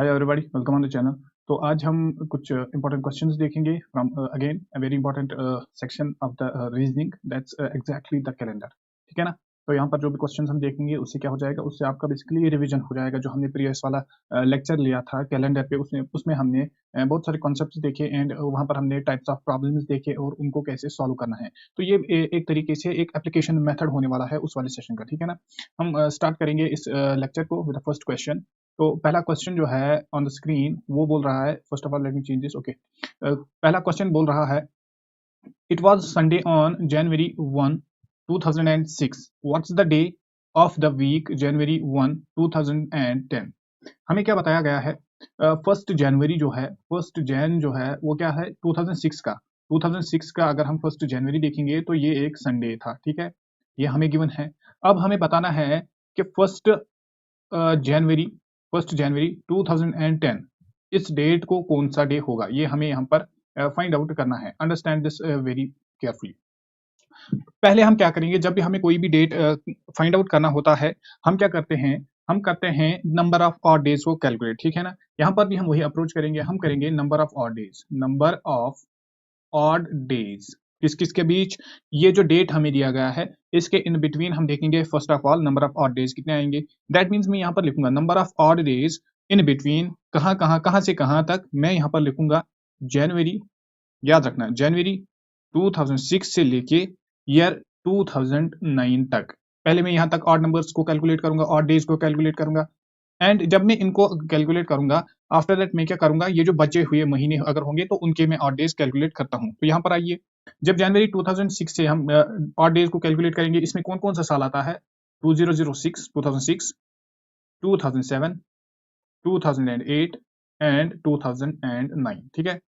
Hi everybody, welcome on the channel. तो आज हम कुछ इंपॉर्टेंट क्वेश्चंस देखेंगे from again a very important section of the reasoning, that's exactly the calendar. ठीक है ना। तो यहाँ पर जो भी क्वेश्चंस हम देखेंगे उससे क्या हो जाएगा, उससे आपका बेसिकली रिवीजन हो जाएगा। जो हमने प्रीवियस वाला लेक्चर लिया था कैलेंडर पे, उसमें हमने बहुत सारे कॉन्सेप्ट्स देखे एंड वहाँ पर हमने टाइप्स ऑफ प्रॉब्लम्स देखे और उनको कैसे सॉल्व करना है। तो ये एक तरीके से एक एप्लीकेशन मेथड होने वाला है उस वाले सेशन का। ठीक है ना। हम स्टार्ट करेंगे इस लेक्चर को विद द फर्स्ट क्वेश्चन। तो पहला क्वेश्चन जो है ऑन द स्क्रीन वो बोल रहा है, first of all let me change this. Okay, पहला क्वेश्चन बोल रहा है, it was Sunday on January 1 2006, what's the day of the week January 1 2010। हमें क्या बताया गया है, फर्स्ट जनवरी जो है, फर्स्ट जैन जो है वो क्या है 2006 का। 2006 का अगर हम फर्स्ट जनवरी देखेंगे तो ये एक संडे था। ठीक है, ये हमें गिवन है। अब हमें बताना है कि जनवरी फर्स्ट जनवरी 2010 इस डेट को कौन सा डे होगा, ये हमें यहाँ पर फाइंड आउट करना है। Understand this very carefully. पहले हम क्या करेंगे, जब भी हमें कोई भी डेट फाइंड आउट करना होता है, हम क्या करते हैं, हम करते हैं नंबर ऑफ ऑड डेज को कैलकुलेट। ठीक है ना। यहाँ पर भी हम वही अप्रोच करेंगे, हम करेंगे number of odd days, number of odd days किस किस के बीच। ये जो डेट हमें दिया गया है इसके इन बिटवीन हम देखेंगे first of all number of odd days कितने आएंगे। दैट मीन्स मैं यहाँ पर लिखूंगा number of odd days in between, कहाँ से कहाँ तक। मैं यहाँ पर लिखूंगा जनवरी, याद रखना जनवरी 2006 से लेके ईयर 2009 तक। पहले मैं यहाँ तक ऑड नंबर्स को कैलकुलेट करूंगा, ऑड डेज को कैलकुलेट करूंगा एंड जब मैं इनको कैलकुलेट करूंगा आफ्टर दैट मैं क्या करूंगा, ये जो बचे हुए महीने अगर होंगे तो उनके मैं ऑड डेज कैलकुलेट करता हूं। तो यहाँ पर आइए, जब जनवरी 2006 से हम ऑड डेज को कैलकुलेट करेंगे, इसमें कौन कौन सा साल आता है, 2006, 2006, 2007, 2008 एंड 2009। ठीक है।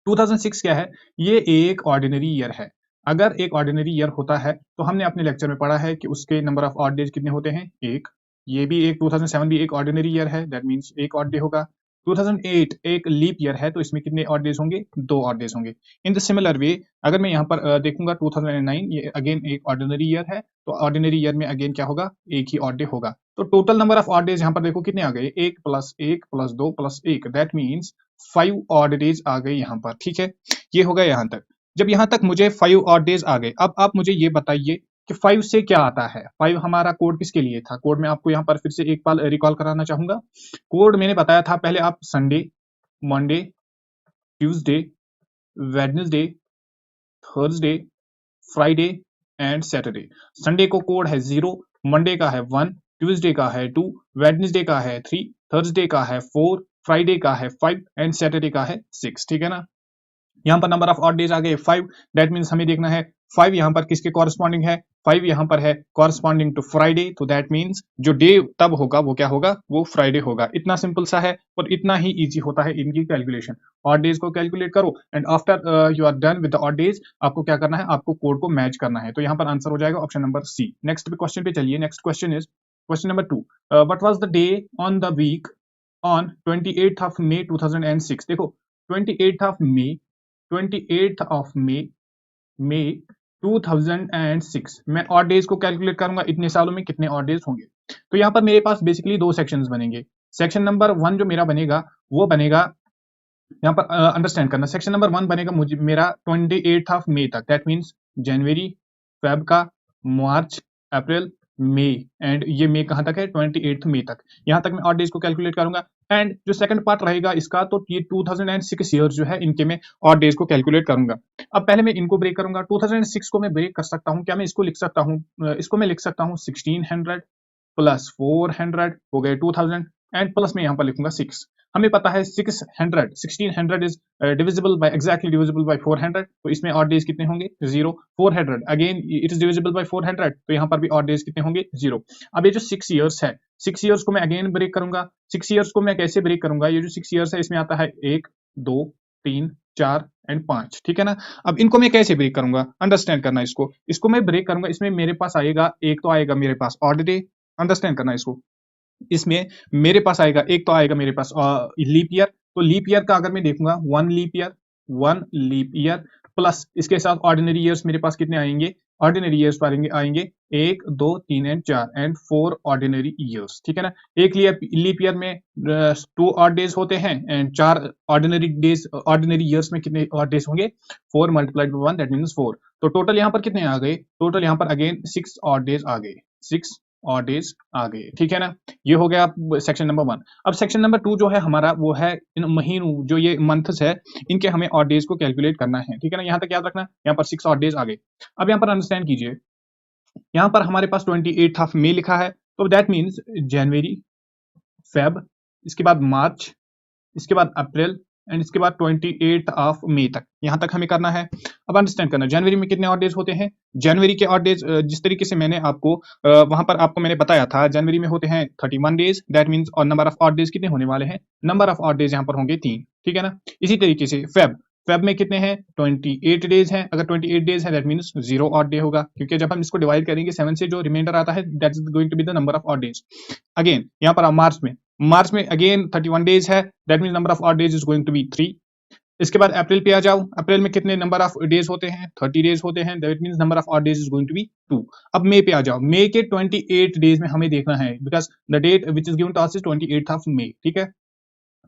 2006 क्या है, ये एक ऑर्डिनरी ईयर है। अगर एक ऑर्डिनरी ईयर होता है तो हमने अपने लेक्चर में पढ़ा है कि उसके नंबर ऑफ ऑड डेज कितने होते हैं, एक। ये भी एक 2007 भी एक ऑर्डिनरी ईयर है, दैट मींस एक ऑड डे होगा। 2008 एक लीप ईयर है तो इसमें कितने ऑड डेज होंगे, दो ऑड डेज होंगे। इन द सिमिलर वे अगर मैं यहाँ पर देखूंगा 2009, ये अगेन एक ऑर्डिनरी ईयर है, तो ऑर्डिनरी ईयर में अगेन क्या होगा, एक ही ऑड डे होगा। तो total number of odd days यहाँ पर देखो कितने आ गए, एक प्लस एक प्लस दो प्लस एक, दैट मीन्स 5 ऑड डेज आ गए यहाँ पर। ठीक है, ये हो गया यहाँ तक। जब यहाँ तक मुझे 5 ऑड डेज आ गए, अब आप मुझे ये बताइए कि 5 से क्या आता है। 5 हमारा कोड किसके लिए था, कोड में आपको यहाँ पर फिर से एक बार रिकॉल कराना चाहूंगा। कोड मैंने बताया था पहले, आप Sunday, Monday, Tuesday, Wednesday, Thursday, Friday and Saturday. Sunday को कोड है 0, मंडे का है 1, ट्यूसडे का है 2, वेडनेसडे का है 3, थर्सडे का है 4, फ्राइडे का है 5 एंड सैटरडे का है 6। ठीक है ना। यहाँ पर नंबर ऑफ ऑड डेज आ गए 5, दैट मीन्स हमें देखना है 5 यहाँ पर किसके कॉरस्पॉन्डिंग है, 5 यहाँ पर है कॉरस्पॉन्डिंग टू फ्राइडे, तो दैट मीन्स जो डे तब होगा वो क्या होगा, वो फ्राइडे होगा। इतना सिंपल सा है और इतना ही इजी होता है इनकी कैलकुलेशन। ऑड डेज को कैलकुलेट करो and after you are done with the odd days, आपको क्या करना है, आपको कोड को मैच करना है। तो यहाँ पर आंसर हो जाएगा option number C. Next question पे चलिए। Next question is question number 2, what was the day on the week on 28th of May 2006। देखो 28th of May, 28th of May 2006 मैं ऑड डेज को कैलकुलेट करूंगा, इतने सालों में कितने ऑड डेज होंगे। तो यहाँ पर मेरे पास बेसिकली दो सेक्शंस बनेंगे। सेक्शन नंबर 1 जो मेरा बनेगा वो बनेगा, यहाँ पर अंडरस्टैंड करना, सेक्शन नंबर 1 बनेगा मुझे मेरा 28th ऑफ May तक, दैट मीन्स जनवरी, फेब का, मार्च, अप्रैल, मई एंड ये मई कहाँ तक है, 28th May तक। यहाँ तक मैं ऑड डेज को कैलकुलेट करूंगा एंड जो सेकंड पार्ट रहेगा इसका, तो ये 2006 ईयर जो है इनके मैं ऑड डेज को कैलकुलेट करूंगा। अब पहले मैं इनको ब्रेक करूंगा। 2006 को मैं ब्रेक कर सकता हूँ, क्या मैं इसको लिख सकता हूँ, इसको मैं लिख सकता हूँ 1600 प्लस 400 हो गए 2000 एंड प्लस में यहाँ पर लिखूंगा 6। हमें पता है 1600 is divisible bye, exactly divisible by 400, तो इसमें ऑड डेज कितने होंगे, 0। 400 again it is divisible by 400, तो यहाँ पर भी ऑड डेज कितने होंगे, 0। अब ये जो 6 इयर्स है, 6 इयर्स को मैं अगेन ब्रेक करूंगा। 6 इयर्स को मैं कैसे ब्रेक करूंगा, ये जो 6 इयर्स है इसमें आता है 1, 2, 3, 4 एंड 5। ठीक है ना। अब इनको मैं कैसे ब्रेक करूंगा, अंडरस्टैंड करना, इसको मैं ब्रेक करूंगा। इसमें मेरे पास आएगा, एक तो आएगा मेरे पास ऑड डे, अंडरस्टैंड करना इसको। इसमें मेरे पास आएगा, एक तो आएगा मेरे पास लीप ईयर, तो लीप ईयर का अगर मैं देखूंगा 1 लीप ईयर प्लस इसके साथ ऑर्डिनरी ईयर्स मेरे पास कितने आएंगे, ऑर्डिनरी ईयर्स पर आएंगे 1 2 3 एंड 4 एंड 4 ऑर्डिनरी ईयर्स, ठीक है ना। एक लीप ईयर में 2 ऑड डेज होते हैं एंड 4 ऑर्डिनरी ईयर्स में कितने ऑड डेज होंगे, 4 मल्टीप्लाइड बाय 1 दैट मींस 4। तो टोटल यहाँ पर कितने आ गए, टोटल यहाँ पर अगेन 6 ऑड डेज आ गए, 6 ऑड डेज आ गए, ठीक है ना। ये हो गया सेक्शन नंबर 1। अब सेक्शन नंबर 2 जो है हमारा वो है इन महीनों, जो ये मंथ्स है इनके हमें ऑड डेज को कैलकुलेट करना है, ठीक है ना। यहाँ तक याद रखना, यहाँ पर 6 ऑड डेज आ गए। अब यहाँ पर अंडरस्टैंड कीजिए, यहाँ पर हमारे पास 28 ऑफ मई लिखा है, तो दैट मीन्स जनवरी, फेब, इसके बाद मार्च, इसके बाद अप्रैल एंड इसके बाद 28 ऑफ मई तक, यहां तक हमें करना है। अब अंडरस्टैंड करना जनवरी में कितने ऑड डेज होते हैं। जनवरी के ऑड डेज जिस तरीके से मैंने आपको वहां पर आपको मैंने बताया था, जनवरी में होते हैं 31 डेज, दैट मींस और नंबर ऑफ ऑड डेज कितने होने वाले हैं, नंबर ऑफ ऑड डेज यहां पर होंगे 3, ठीक है ना। इसी तरीके से फेब में कितने हैं, 28 डेज हैं। अगर 28 डेज है दैट मींस 0 ऑड डे होगा, क्योंकि जब हम इसको डिवाइड करेंगे 7 से जो रिमाइंडर आता है that is going to be the number of odd days. Again यहाँ पर मार्च में अगेन 31 डेज है, that means number of odd days is going to be 3। इसके बाद अप्रैल पे आ जाओ, अप्रैल में कितने नंबर ऑफ डेज होते हैं, 30 डेज होते हैं, that means number of odd days is going to be 2। अब मई पे आ जाओ, मई के 28 डेज में हमें देखना है, because the date which is given to us is 28 of May, ठीक है।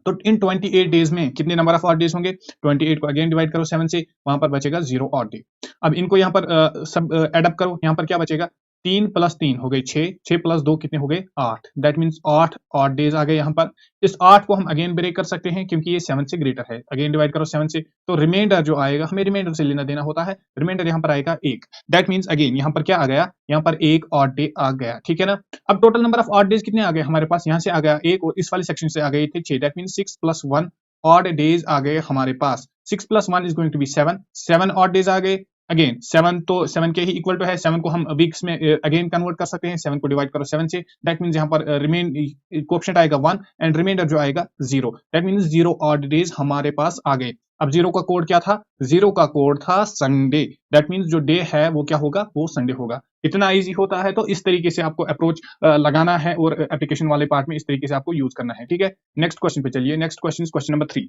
तो इन 28 डेज में कितने नंबर ऑफ ऑड डेज होंगे, 28 को अगेन डिवाइड करो 7 से, वहां पर बचेगा 0 ऑड डे। अब इनको यहाँ पर सब एडअप करो, यहाँ पर क्या बचेगा, 3 + 3 हो गए 6, 6 + 2 कितने हो गए 8, दैट मींस 8 ऑड डेज आ गए यहाँ पर। इस 8 को हम अगेन ब्रेक कर सकते हैं क्योंकि ये 7 से ग्रेटर है, अगेन डिवाइड करो 7 से, तो रिमाइंडर जो आएगा हमें रिमाइंडर से लेना देना होता है, रिमाइंडर यहाँ पर आएगा 1, दैट मींस अगेन यहाँ पर क्या आ गया, यहाँ पर 1 ऑड डे आ गया, ठीक है ना। अब total number of odd days कितने आ गए हमारे पास, यहाँ से आ गया 1 और इस वाले सेक्शन से आ गए थे 6, दैट मींस 6 + 1 ऑड डेज आ गए हमारे पास। 6 + 1 is going to be 7, 7 odd days आ गए। अगेन 7 तो 7 के ही इक्वल टू है, 7 को हम वीक्स में अगेन कन्वर्ट कर सकते हैं, 7 को डिवाइड करो 7 से, दैट मींस यहाँ पर रिमेन कोएफिशिएंट आएगा 1 एंड रिमाइंडर जो आएगा 0, दैट मींस 0 ऑड डेज हमारे पास आ गए। अब 0 का कोड क्या था, 0 का कोड था संडे, दैट मींस जो डे है वो क्या होगा, वो संडे होगा। इतना इजी होता है, तो इस तरीके से आपको अप्रोच लगाना है और एप्लीकेशन वाले पार्ट में इस तरीके से आपको यूज करना है, ठीक है। नेक्स्ट क्वेश्चन पे चलिए, next question number 3।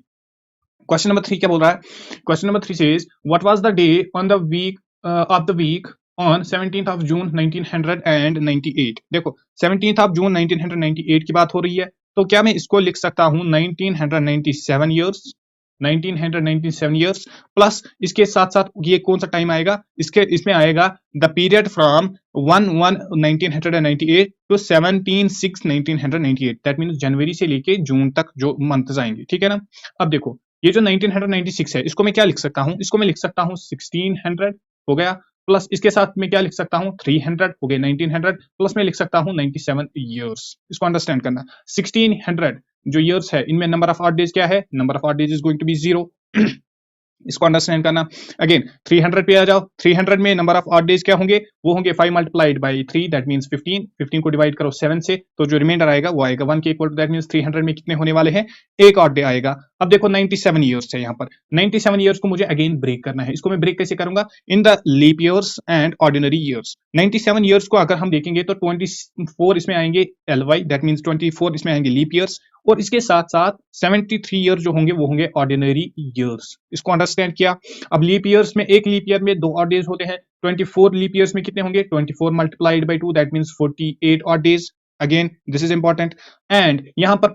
Question number 3 क्या बोल रहा है, question number 3 says what was the day on the week of the week on 17th of June 1998। देखो 17th of June 1998 की बात हो रही है, तो क्या मैं इसको लिख सकता हूं 1997 ईयर्स, 1997 ईयर्स प्लस इसके साथ साथ ये कौन सा टाइम आएगा, इसमें आएगा the period from 1/1/1998 to 17/6/1998, that means जनवरी से लेके जून तक जो मंथ्स आएंगे, ठीक है ना। अब देखो ये जो 1996 है इसको मैं क्या लिख सकता हूं, इसको मैं लिख सकता हूं 1600 हो गया, प्लस इसके साथ मैं क्या लिख सकता हूं 300 हो गए 1900, प्लस मैं लिख सकता हूं 97 ईयर्स। इसको अंडरस्टैंड करना, 1600 जो ईयर्स है इनमें नंबर ऑफ ऑड डेज क्या है, number of odd days is going to be 0। इसको अंडरस्टैंड करना। अगेन 300 पे आ जाओ, 300 में नंबर ऑफ ऑड डेज क्या होंगे, वो होंगे 5 मल्टीप्लाइड बाई 3 दैट मींस 15, 15 को डिवाइड करो 7 से, तो जो रिमाइंडर आएगा वो आएगा 1 के इक्वल टू, दैट मींस 300 में कितने होने वाले हैं, एक ऑड डे आएगा। अब देखो 97 ईयर्स है यहाँ पर, 97 ईयर्स को मुझे अगेन ब्रेक करना है, इसको मैं ब्रेक कैसे करूंगा, in the leap years and ordinary years. 97 years को अगर हम देखेंगे तो 24 इसमें आएंगे LY, दैट मींस 24 इसमें आएंगे लीप ईयर्स, और इसके साथ साथ 73 ईयर जो होंगे वो होंगे ऑर्डिनरी ईयर्स। इसको अंडरस्टैंड किया। अब लीप ईयर्स में, एक लीप ईयर में 2 ऑड डेज होते हैं, 24 लीप ईयर्स में कितने होंगे, 24 multiplied by 2 that means 48 odd days. Again this is important, and यहां पर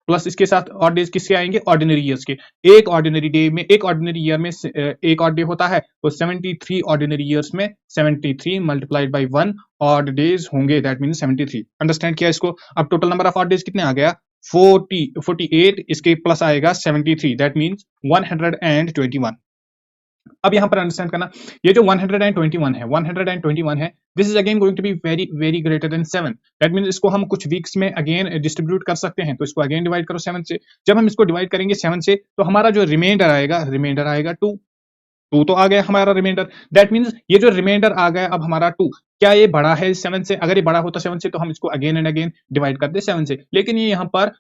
प्लस इसके साथ ऑड डेज किसके आएंगे, ऑर्डिनरी ईयर्स के। एक ऑर्डिनरी डे में, एक ऑर्डिनरी ईयर में एक ऑड डे होता है, तो 73 ऑर्डिनरी ईयर्स में 73 मल्टीप्लाइड बाई 1 ऑड डेज होंगे, दैट मींस 73। अंडरस्टैंड किया इसको। अब total number of odd days कितने आ गया, 48, इसके प्लस आएगा 73, दैट मींस 121। अब यहां पर अंडरस्टैंड करना, ये जो 121 है, this is again going to be very very greater than 7, that means इसको हम कुछ वीक्स में अगेन डिस्ट्रीब्यूट कर सकते हैं, तो इसको अगेन डिवाइड करो 7 से। जब हम इसको डिवाइड करेंगे 7 से, तो हमारा जो रिमाइंडर आएगा 2 तो आ गया हमारा रिमाइंडर, दैट मींस ये जो रिमाइंडर आ गया अब हमारा 2, क्या ये बड़ा है 7 से, अगर ये बड़ा होता 7 से तो हम इसको अगेन एंड अगेन डिवाइड कर दे 7 से, लेकिन ये यहाँ पर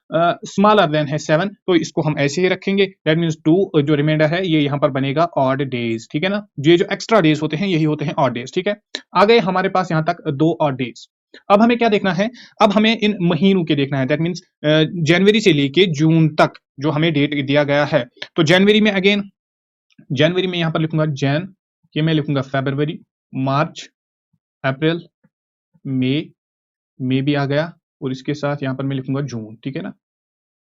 स्मॉलर देन है 7, तो इसको हम ऐसे ही रखेंगे, दैट मींस 2 जो रिमाइंडर है ये यहाँ पर बनेगा ऑड डेज, ठीक है ना। ये जो एक्स्ट्रा डेज होते हैं यही होते हैं ऑड डेज, ठीक है। आ गए हमारे पास यहाँ तक 2 ऑड डेज। अब हमें क्या देखना है, अब हमें इन महीनों के देखना है, दैट मींस जनवरी से लेके जून तक जो हमें डेट दिया गया है। तो जनवरी में अगेन, जनवरी में यहां पर लिखूंगा जैन, ये मैं लिखूंगा फेब्रुवरी, मार्च, अप्रैल, मई भी आ गया, और इसके साथ यहाँ पर मैं लिखूंगा जून, ठीक है ना,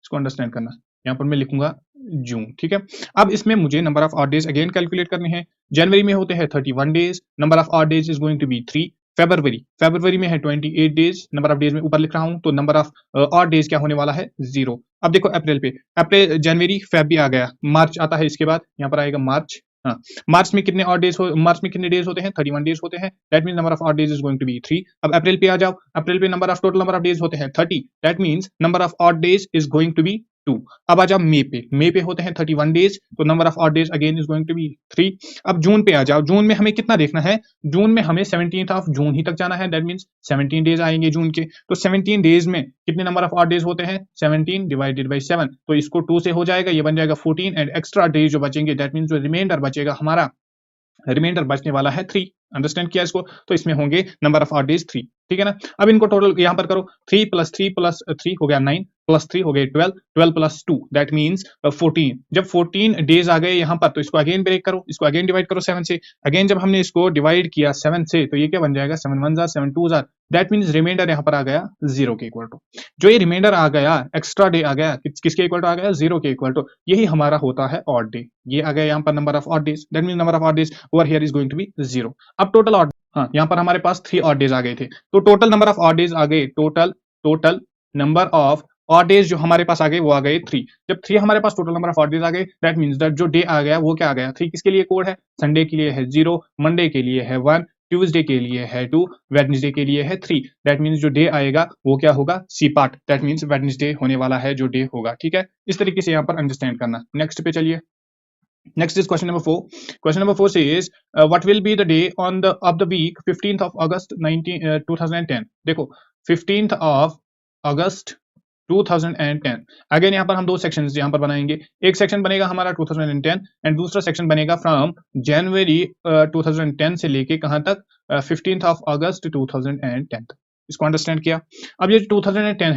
इसको अंडरस्टैंड करना। यहाँ पर मैं लिखूंगा जून, ठीक है। अब इसमें मुझे number of odd days again calculate करने हैं। जनवरी में होते हैं 31 days, number of odd days is going to be 3। February में है 28 डेज, नंबर ऑफ डेज में ऊपर लिख रहा हूं, तो नंबर ऑफ ऑड डेज क्या होने वाला है 0। अब देखो अप्रैल पे, अप्रैल, जनवरी, फेब भी आ गया, मार्च आता है इसके बाद, यहाँ पर आएगा मार्च। हाँ, मार्च में कितने ऑड डेज मार्च में कितने डेज होते हैं 31 डेज होते हैं, that means number of odd days is going to be 3। अब अप्रैल पे आ जाओ, अप्रैल पे टोटल नंबर ऑफ डेज होते हैं 30, that means number of odd days is going to be 2। अब आ जाओ मई पे होते हैं 31 डेज, तो number of odd days again is going to be 3। अब जून पे आ जाओ, जून में हमें कितना देखना है, जून में हमें 17th ऑफ जून ही तक जाना है, दैट मींस 17 डेज आएंगे जून के। तो 17 डेज में कितने नंबर ऑफ ऑड डेज होते हैं, 17 डिवाइडेड बाई 7, तो इसको 2 से हो जाएगा, ये बन जाएगा 14, एंड एक्स्ट्रा डेज जो बचेंगे दैट मींस जो रिमाइंडर बचेगा हमारा, रिमाइंडर बचने वाला है 3। अंडरस्टैंड किया इसको, तो इसमें होंगे नंबर ऑफ ऑड डेज 3, ठीक है ना। अब इनको टोटल यहां पर करो, 3 + 3 + 3 हो गया 9, प्लस 3 हो गए 12, 12 + 2 दैट मींस 14। जब 14 डेज आ गए यहाँ पर, तो इसको अगेन ब्रेक करो, इसको अगेन डिवाइड करो 7 से। अगेन जब हमने इसको डिवाइड किया 7 से, तो ये क्या बन जाएगा, 7 1 7 2 दैट मींस रिमाइंडर यहाँ पर आ गया 0 के इक्वल टू। जो ये रिमाइंडर आ गया, एक्स्ट्रा डे आ गया, किसके इक्वल टू आ गया, 0 के इक्वल टू, यही हमारा होता है ऑड डे। ये आ गया यहाँ पर number of odd days, that means number of odd days over here is going to be 0। अब टोटल ऑड, हाँ, यहाँ पर हमारे पास 3 ऑड डेज आ गए थे, तो total number of odd days आ गए, total number of odd days जो हमारे पास आ गए वो आ गए 3। जब 3 हमारे पास total number of odd days आ गए, दैट मींस दैट जो डे आ गया वो क्या आ गया, 3 किसके लिए कोड है, संडे के लिए है 0, मंडे के लिए है 1, ट्यूसडे के लिए है 2, वेडनेसडे के लिए है 3। दैट मींस जो डे आएगा वो क्या होगा, C part, that means Wednesday होने वाला है जो डे होगा, ठीक है। इस तरीके से यहाँ पर अंडरस्टैंड करना। नेक्स्ट पे चलिए, next is question number 4. Question number 4 says what will be the day on the of the week 15th of August 2010। देखो 15th of August 2010, अगेन यहाँ पर हम दो सेक्शंस यहाँ पर बनाएंगे। एक सेक्शन बनेगा हमारा 2010 एंड दूसरा सेक्शन बनेगा फ्रॉम जनवरी 2010 से लेके कहाँ तक, 15th of August 2010 तक। इसको अंडरस्टैंड किया। अब ये 2010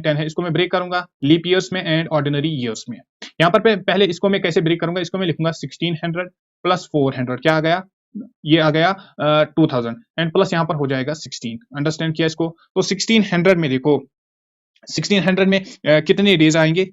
है, इसको मैं ब्रेक करूंगा लीप ईयर्स में एंड ऑर्डिनरी ईयर्स में। यहाँ पर पहले इसको मैं कैसे ब्रेक करूंगा, इसको मैं लिखूंगा 1600 + 400, क्या आ गया, ये आ गया 2000 एंड प्लस यहाँ पर हो जाएगा 16। अंडरस्टैंड किया इसको, तो 1600 में देखो, 1600 में कितने डेज आएंगे,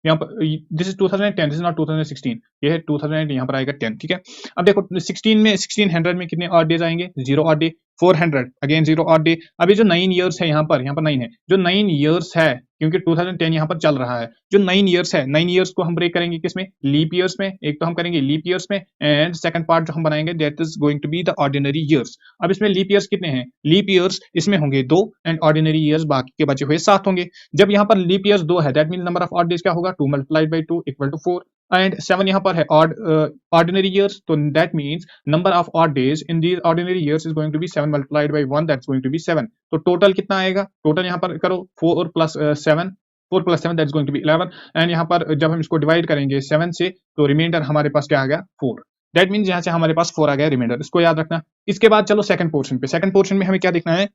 यहाँ पर this is 2010, this is not 2016, ये है 2000, यहाँ पर आएगा 10, ठीक है। अब देखो 1600 में कितने ऑड डेज आएंगे, 0 odd day, 400 again 0 odd day. अभी जो 9 इयर्स है यहाँ पर 9 है, जो 9 इयर्स है, क्योंकि 2010 यहाँ पर चल रहा है, जो 9 इयर्स है, 9 इयर्स को हम ब्रेक करेंगे किसमें, लीप ईयर्स में। एक तो हम करेंगे लीप ईयर्स में एंड सेकंड पार्ट जो हम बनाएंगे that is going to be the ordinary years. अब इसमें लीप ईयर्स कितने हैं, लीप ईयर्स इसमें होंगे 2 एंड ऑर्डिनरी ईयर्स बाकी के बचे हुए 7 होंगे। जब यहाँ पर लीप ईयर्स 2 है, that means number of odd days क्या होगा, 2 × 2 = 4 एंड 7 यहाँ पर है ऑर्डिनरी ईयर्स, तो that means number of odd days in these ordinary years is going to be 7 × 1 that's going to be 7। तो टोटल कितना आएगा, टोटल यहाँ पर करो 4 + 7 that's going to be 11 and यहाँ पर जब हम इसको डिवाइड करेंगे 7 से, तो रिमाइंडर हमारे पास क्या आ गया 4। दैट मींस यहाँ से हमारे पास 4 आ गया रिमाइंडर, इसको याद रखना। इसके बाद चलो सेकंड पोर्शन पे, सेकंड पोर्शन में हमें क्या देखना है,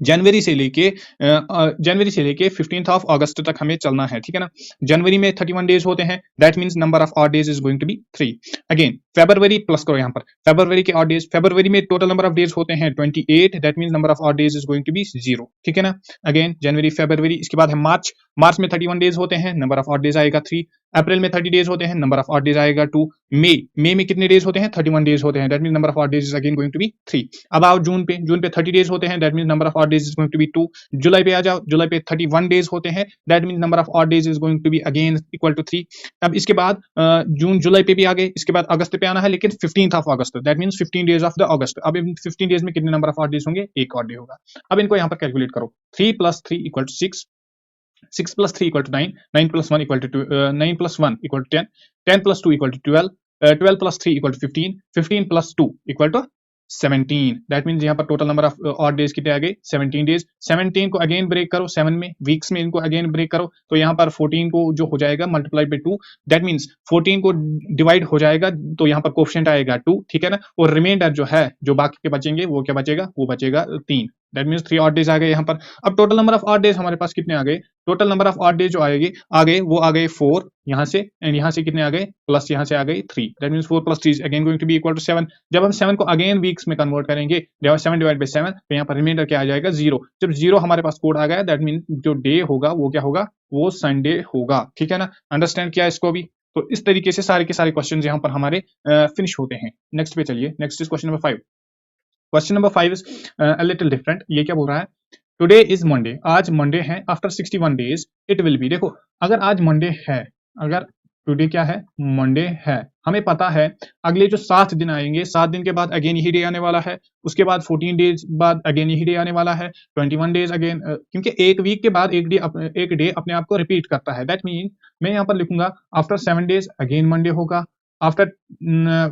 जनवरी से लेके 15th ऑफ अगस्त तक हमें चलना है, ठीक है ना। जनवरी में 31 डेज होते हैं, that means number of odd days is going to be 3। Again फरवरी प्लस करो यहाँ पर, फरवरी के ऑड डेज, फरवरी में टोटल नंबर ऑफ डेज होते हैं 28, that means number of odd days is going to be 0, ठीक है ना। अगेन जनवरी फरवरी, इसके बाद है मार्च, मार्च में 31 डेज होते हैं, नंबर ऑफ ऑड डेज आएगा 3। अप्रैल में 30 डेज होते हैं, नंबर ऑफ ऑड डेज आएगा 2। मई में कितने डेज होते हैं, 31 डेज होते हैं, that means number of odd days is again going to be 3। अब आओ जून पे, जून पे 30 डेज होते हैं, that means number of odd days is going to be 2। July पे आ जाओ, जुलाई पे 31 डेज होते हैं, that means number of odd days is going to be again equal to 3। अब इसके बाद जून जुलाई पे भी आ गए, इसके बाद अगस्त पे आना है, लेकिन 15th of August, that means 15 days of the August. अब इन 15 डेज में कितने नंबर ऑफ ऑड डेज होंगे, एक ऑड डे होगा। अब इनको यहाँ पर कैलकुलेट करो, 3 + 3 = 6, 6 + 3 = 9, 9 + 1 = 2, 9 + 1 = 10, 10 + 2 = 12, 12 + 3 = 15, 15 + 2 = 17। दैट मींस यहाँ पर total number of odd days कितने आ गए, 17 डेज। 17 को अगेन ब्रेक करो 7 में, वीक्स में इनको अगेन ब्रेक करो, तो यहाँ पर 14 को जो हो जाएगा मल्टीप्लाई बाय 2, दैट मींस 14 को डिवाइड हो जाएगा, तो यहाँ पर कोफिशिएंट आएगा 2, ठीक है ना। और रिमाइंडर जो है, जो बाकी के बचेंगे वो क्या बचेगा, वो बचेगा 3। दैट मीन्स 3 ऑड डेज आ गए यहाँ पर। अब total number of odd days हमारे पास कितने आ गए, total number of odd days जो आएगी आ गए वो आ गए 4 यहाँ से, एंड यहाँ से कितने आ गए, प्लस यहाँ से आ गए 3, that means 4 + 3 again going to be equal to 7। जब हम 7 को अगेन वीक्स में कन्वर्ट करेंगे, 7 डिवाइड बाई 7, तो यहाँ पर रिमाइंडर क्या आ जाएगा 0। जब 0 हमारे पास कोड आ गया, दैट मीन्स जो डे होगा वो क्या होगा, वो संडे होगा, ठीक है ना। अंडरस्टैंड किया इसको भी। तो इस तरीके से सारे के सारे क्वेश्चन यहाँ पर हमारे फिनिश होते हैं। नेक्स्ट पे चलिए, next is question number 5। Question number 5 is a little different. ये क्या बोल रहा है, टुडे इज मंडे, आज मंडे है, after 61 days it will be. देखो अगर आज मंडे है, अगर टुडे क्या है, मंडे है, हमें पता है अगले जो 7 दिन आएंगे, 7 दिन के बाद अगेन यही डे आने वाला है, उसके बाद 14 डेज बाद अगेन यही डे आने वाला है, 21 डेज अगेन, क्योंकि एक वीक के बाद एक डे अपने आप को रिपीट करता है। दैट मीन मैं यहाँ पर लिखूंगा आफ्टर 7 डेज अगेन मंडे होगा, आफ्टर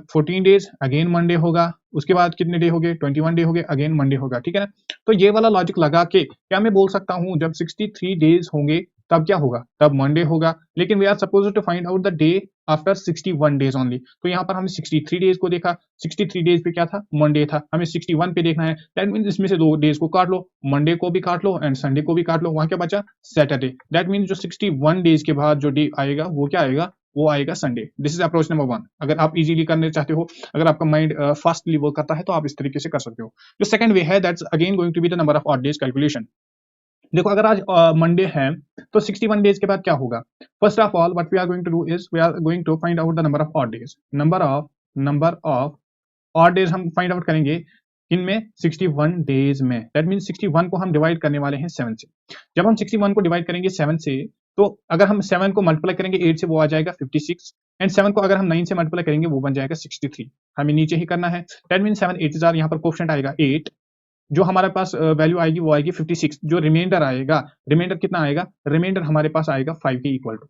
14 डेज अगेन मंडे होगा, उसके बाद कितने डे हो गए, 21 डे हो गए, अगेन मंडे होगा, ठीक है ना। तो ये वाला लॉजिक लगा के क्या मैं बोल सकता हूं, जब 63 डेज होंगे तब क्या होगा, तब मंडे होगा। लेकिन we are suppose to find out the day after 61 days only. तो यहाँ पर हमने 63 डेज को देखा, 63 डेज पे क्या था, मंडे था, हमें 61 पे देखना है। दैट मीन इसमें से 2 डेज को काट लो, मंडे को भी काट लो एंड संडे को भी काट लो, वहां क्या बचा, सैटरडे। दैट मीन जो 61 डेज के बाद जो डे आएगा वो क्या आएगा, वो आएगा Sunday. This is approach number 1। अगर आप इजीली करने चाहते हो, अगर आपका माइंड फास्टली वर्क करता है तो आप इस तरीके से कर सकते हो। जो सेकंड वे है, that's again going to be the number of odd days calculation. देखो अगर आज मंडे है तो 61 डेज के बाद क्या होगा, first of all what we are going to do is we are going to find out the number of odd days. Number of odd days हम फाइंड आउट करेंगे इनमें 61 डेज में। दैट मीन 61 को हम डिवाइड करने वाले हैं 7 से। जब हम 61 को डिवाइड करेंगे 7 से, तो अगर हम 7 को मल्टीप्लाई करेंगे 8 से, वो आ जाएगा 56, एंड 7 को अगर हम 9 से मल्टीप्लाई करेंगे वो बन जाएगा 63। हमें नीचे ही करना है। दैट मीन 7 8 यहाँ पर कोफिशिएंट आएगा 8, जो हमारे पास वैल्यू आएगी वो आएगी 56। जो रिमाइंडर आएगा, रिमाइंडर कितना आएगा, रिमाइंडर हमारे पास आएगा 5 के इक्वल टू।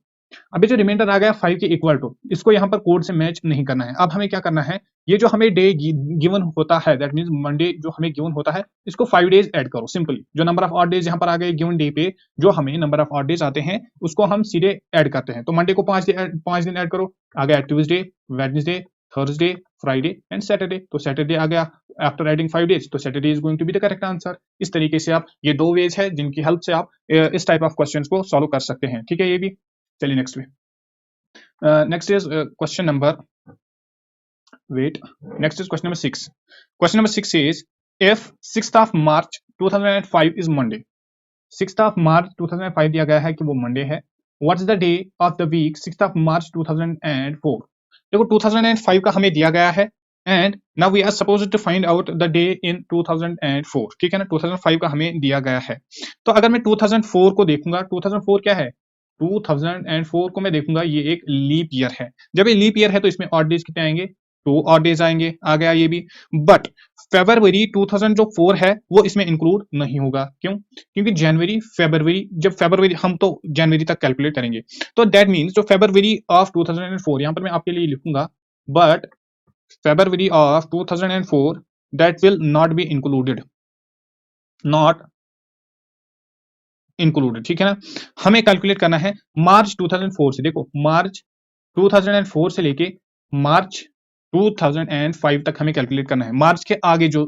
अभी जो रिमाइंडर आ गया 5 के इक्वल टू, इसको यहाँ पर कोड से मैच नहीं करना है। अब हमें क्या करना है, ये जो हमें डे गिवन होता है, दैट मींस मंडे जो हमें गिवन होता है, इसको 5 डेज ऐड करो सिंपली। जो नंबर ऑफ ऑड डेज यहाँ पर आ गए गिवन डे पे, जो हमें नंबर ऑफ ऑड डेज आते हैं उसको हम सीधे ऐड करते हैं। तो मंडे को 5 दिन ऐड करो, आ गया Tuesday, Wednesday, Thursday, Friday and Saturday. तो सैटरडे आ गया आफ्टर एडिंग 5 डेज, तो Saturday is going to be the correct answer. इस तरीके से आप, ये 2 वेज है जिनकी हेल्प से आप इस टाइप ऑफ क्वेश्चंस को सॉल्व कर सकते हैं, ठीक है। ये भी चलिए next way. Next is question number, wait, next is question number 6. Question number 6 is, if 6th of March 2005 is Monday, 6th of March 2005 दिया गया है कि वो मंडे है, what is the day of the week 6th of March 2004। देखो 2005 का हमें दिया गया है, and now we are supposed to find out the day in 2004, ठीक है ना। 2005 का हमें दिया गया है, तो अगर मैं 2004 को देखूंगा, 2004 क्या है, 2004 को मैं देखूंगा, ये एक लीप ईयर है। जब ये लीप ईयर है तो इसमें ऑड डेज कितने आएंगे, 2 ऑड डेज आएंगे, आ गया ये भी। बट फरवरी 2004 है वो इसमें इंक्लूड नहीं होगा, क्यों, क्योंकि जनवरी फरवरी, जब फरवरी हम तो जनवरी तक कैलकुलेट करेंगे, तो दैट मीन्स जो फरवरी ऑफ 2004, यहां पर मैं आपके लिए लिखूंगा, but February of 2004 that will not be included, not included, ठीक है ना। हमें कैलकुलेट करना है मार्च 2004 से। देखो मार्च 2004 से लेके मार्च 2005 तक हमें कैलकुलेट करना है। मार्च के आगे जो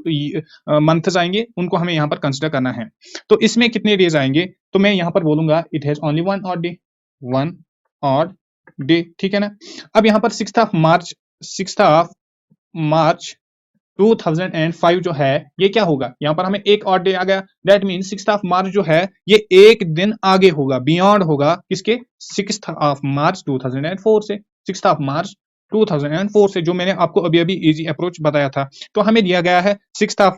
मंथ्स आएंगे उनको हमें यहाँ पर कंसिडर करना है। तो इसमें कितने डेज आएंगे, तो मैं यहाँ पर बोलूंगा it has only 1 odd day, 1 odd day, ठीक है ना। अब यहाँ पर 6th ऑफ मार्च 2005 जो है ये क्या होगा, यहाँ पर हमें एक और डे आ गया, that mean 6th of March जो है ये एक दिन आगे होगा, बियॉन्ड होगा किसके, 6th ऑफ मार्च 2004 से, 6th ऑफ मार्च 2004 से, जो मैंने आपको अभी अभी इजी अप्रोच बताया था। तो हमें दिया गया है 6th ऑफ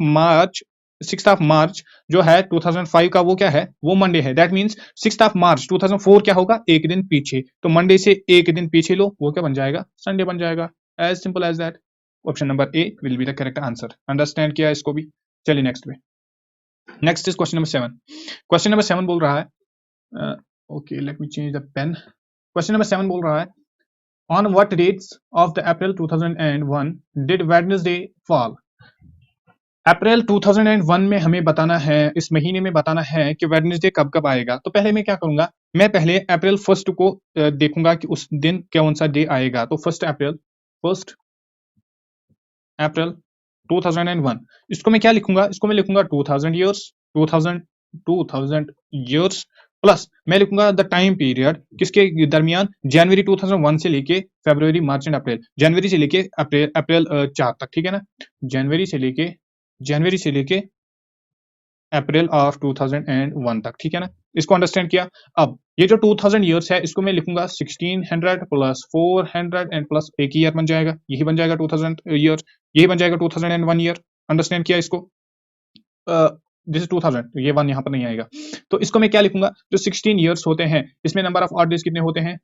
मार्च जो है 2005 का, वो क्या है, वो मंडे है। That means 6th of March 2004 क्या होगा, एक दिन पीछे, तो मंडे से एक दिन पीछे लो, वो क्या बन जाएगा, संडे बन जाएगा। As simple as that. Option number A will be the correct answer. Understand किया इसको भी। चलिए नेक्स्ट में, next is question number 7। Question number 7 बोल रहा है, okay let me change the pen. Question number 7 बोल रहा है, on what dates of the April 2001 did Wednesday fall. अप्रैल 2001 में हमें बताना है, इस महीने में बताना है कि वेडनेसडे कब कब आएगा। तो पहले मैं क्या करूंगा, मैं पहले अप्रैल 1 को देखूंगा कि उस दिन कौन सा डे आएगा। तो 1 अप्रैल 2001, इसको मैं क्या लिखूंगा, इसको मैं लिखूंगा 2000 ईयर्स, 2000 ईयर्स प्लस मैं लिखूंगा द टाइम पीरियड किसके दरमियान, जनवरी 2001 से लेके फरवरी मार्च एंड अप्रैल, जनवरी से लेके अप्रैल 4 तक, ठीक है ना, जनवरी से लेके अप्रैल ऑफ 2001 तक, ठीक है ना, इसको अंडरस्टैंड किया। अब ये जो 2000 ईयर्स है इसको मैं लिखूंगा 1600 प्लस 400 एंड प्लस एक ईयर बन जाएगा, यही बन जाएगा 2000 ईयर, यही बन जाएगा 2001 ईयर। अंडरस्टैंड किया इसको, दिस इज 2000, ये वन यहाँ पर नहीं आएगा। तो इसको मैं क्या लिखूंगा, जो 16 ईयर्स होते हैं इसमें नंबर ऑफ ऑड डेज कितने होते हैं,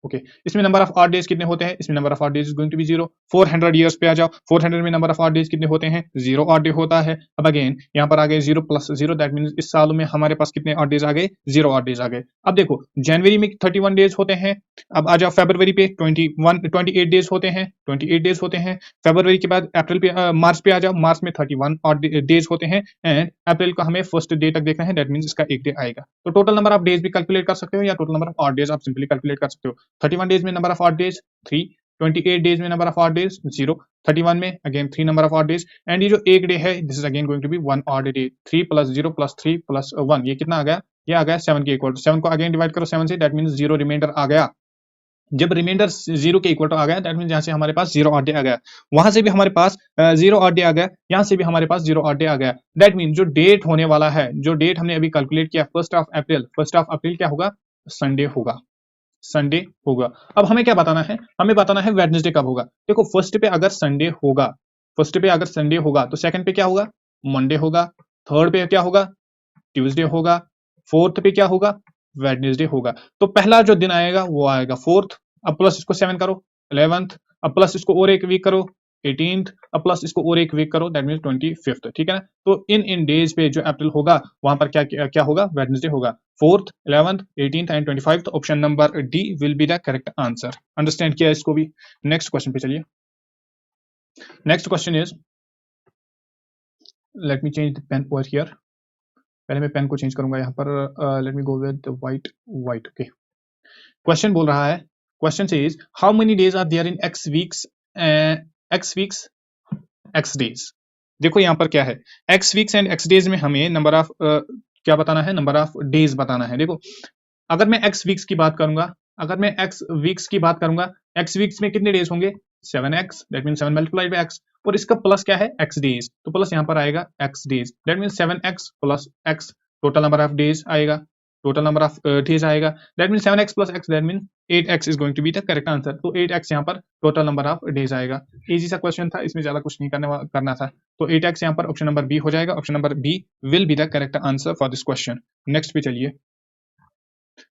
ओके इसमें नंबर ऑफ ऑड डेज कितने होते हैं, इसमें number of odd days is going to be 0। 400 years पे आ जाओ, 400 में नंबर ऑफ ऑड डेज कितने होते हैं, 0 ऑड डे होता है। अब अगेन यहाँ पर आ गए 0 प्लस 0, दैट मींस इस साल में हमारे पास कितने ऑड डेज आ गए, 0 ऑड डेज आ गए। अब देखो जनवरी में 31 डेज होते हैं, अब आ जाओ फरवरी पे 28 डेज होते हैं, 28 डेज होते हैं। फरवरी के बाद अप्रैल पे मार्च पे आ जाओ, मार्च में 31 ऑड डेज होते हैं एंड अप्रैल का हमें फर्स्ट डे तक देखना है, दैट मींस इसका एक डे आएगा। तो टोटल नंबर ऑफ डेज भी कैलकुलेट कर सकते हो या total number of odd days आप सिंपली कैलकुलेट कर सकते हो। 31 डेज में number of odd days 3, 28 days में नंबर ऑफ ऑड डेज 0, 31 में again 3 number of odd days and ये जो एक डे है this is again going to be 1 odd day. 3 plus 0 plus 3 plus 1 ये कितना आ गया, ये आ गया 7 के इक्वल। 7 को अगेन डिवाइड करो 7 से, दैट मींस 0 रिमाइंडर आ गया। जब रिमाइंडर 0 के इक्वल टू आ गया दैट मींस यहाँ से हमारे पास 0 ऑड डे आ गया, वहां से भी हमारे पास 0 ऑड डे आ गया, यहाँ से भी हमारे पास 0 ऑड डे आ गया। दैट मींस जो डेट होने वाला है, जो डेट हमने अभी कैलकुलेट किया 1 अप्रैल क्या होगा, संडे होगा, संडे होगा। अब हमें क्या बताना है, हमें बताना है वेडनेसडे कब होगा। देखो फर्स्ट पे अगर संडे होगा, फर्स्ट पे अगर संडे होगा तो सेकंड पे क्या होगा, मंडे होगा, थर्ड पे क्या होगा, ट्यूसडे होगा, फोर्थ पे क्या होगा, वेडनेसडे होगा। तो पहला जो दिन आएगा वो आएगा फोर्थ, अब प्लस इसको 7 करो 11th, अब प्लस इसको और एक वीक करो 18th, अब प्लस इसको और एक वीक करो दैट मींस 25th, ठीक है ना। तो इन डेज पे जो अप्रैल होगा वहां पर क्या क्या होगा, वेडनेसडे होगा। 4th 11th 18th and 25th, option number D will be the correct answer. Understand किया इसको भी। नेक्स्ट क्वेश्चन पे चलिए। Next question is, let me change the pen over here, पहले मैं पेन को चेंज करूंगा यहाँ पर, let me go with white, okay. Question बोल रहा है, क्वेश्चन से is how many days are there in X weeks X days. देखो यहाँ पर क्या है, X weeks and x days में हमें नंबर ऑफ क्या बताना है, नंबर ऑफ डेज बताना है। देखो अगर मैं एक्स वीक्स की बात करूंगा, अगर मैं एक्स वीक्स की बात करूंगा, एक्स वीक्स में कितने डेज होंगे, 7x, that mean 7 multiplied by x, और इसका प्लस क्या है, x डेज, तो प्लस यहाँ पर आएगा x days, that mean 7x plus x, total number of days आएगा, टोटल नंबर ऑफ डेज आएगा, that mean 7x plus x, that mean 8x is going to be the correct answer. तो 8x यहाँ पर total number of days आएगा। Easy सा question था, इसमें ज्यादा कुछ नहीं करना था। तो 8x यहाँ पर ऑप्शन नंबर बी हो जाएगा, option number B will be the correct answer for this question. Next पे चलिए।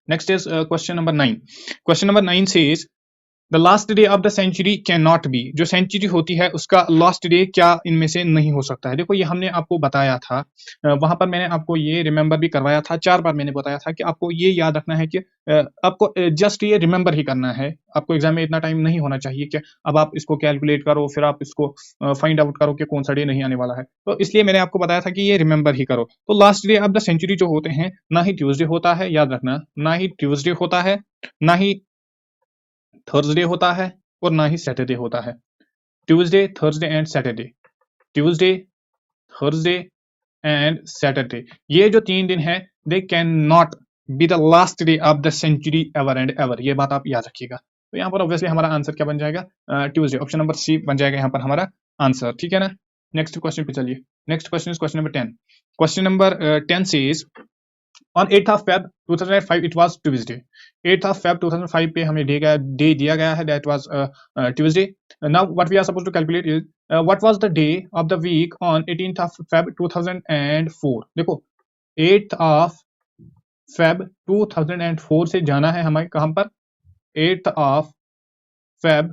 Next is question number 9. Question number 9 says the last day of the century can not be, जो century होती है उसका last day क्या इनमें से नहीं हो सकता है। देखो ये हमने आपको बताया था, वहां पर मैंने आपको ये रिमेंबर भी करवाया था, 4 बार मैंने बताया था कि आपको ये याद रखना है कि आपको जस्ट ये रिमेंबर ही करना है, आपको एग्जाम में इतना टाइम नहीं होना चाहिए कि अब आप इसको कैलकुलेट करो फिर आप इसको फाइंड आउट करो कि कौन सा डे नहीं आने वाला है। तो इसलिए मैंने आपको बताया था कि ये रिमेंबर ही करो। तो last day of the century जो होते हैं ना ही ट्यूसडे होता है, याद रखना, ना ही ट्यूसडे होता है, ना ही थर्सडे होता है और ना ही सैटरडे होता है। Tuesday, Thursday and Saturday, Tuesday, Thursday and Saturday, ये जो 3 दिन है they can not be the last day of the century ever and ever, ये बात आप याद रखिएगा। तो यहाँ पर ऑब्वियसली हमारा आंसर क्या बन जाएगा, ट्यूसडे, ऑप्शन नंबर सी बन जाएगा यहाँ पर हमारा आंसर, ठीक है ना। नेक्स्ट क्वेश्चन पे चलिए। Next question is question number 10। Question number 10 says On 8th of Feb 2005 it was Tuesday. 8th of Feb 2005 पे हमें डे दिया गया है, that was Tuesday. Now what we are supposed to calculate is what was the day of the week on 18th of Feb 2004. देखो 8th of Feb 2004 से जाना है हमें कहां पर, 8th of Feb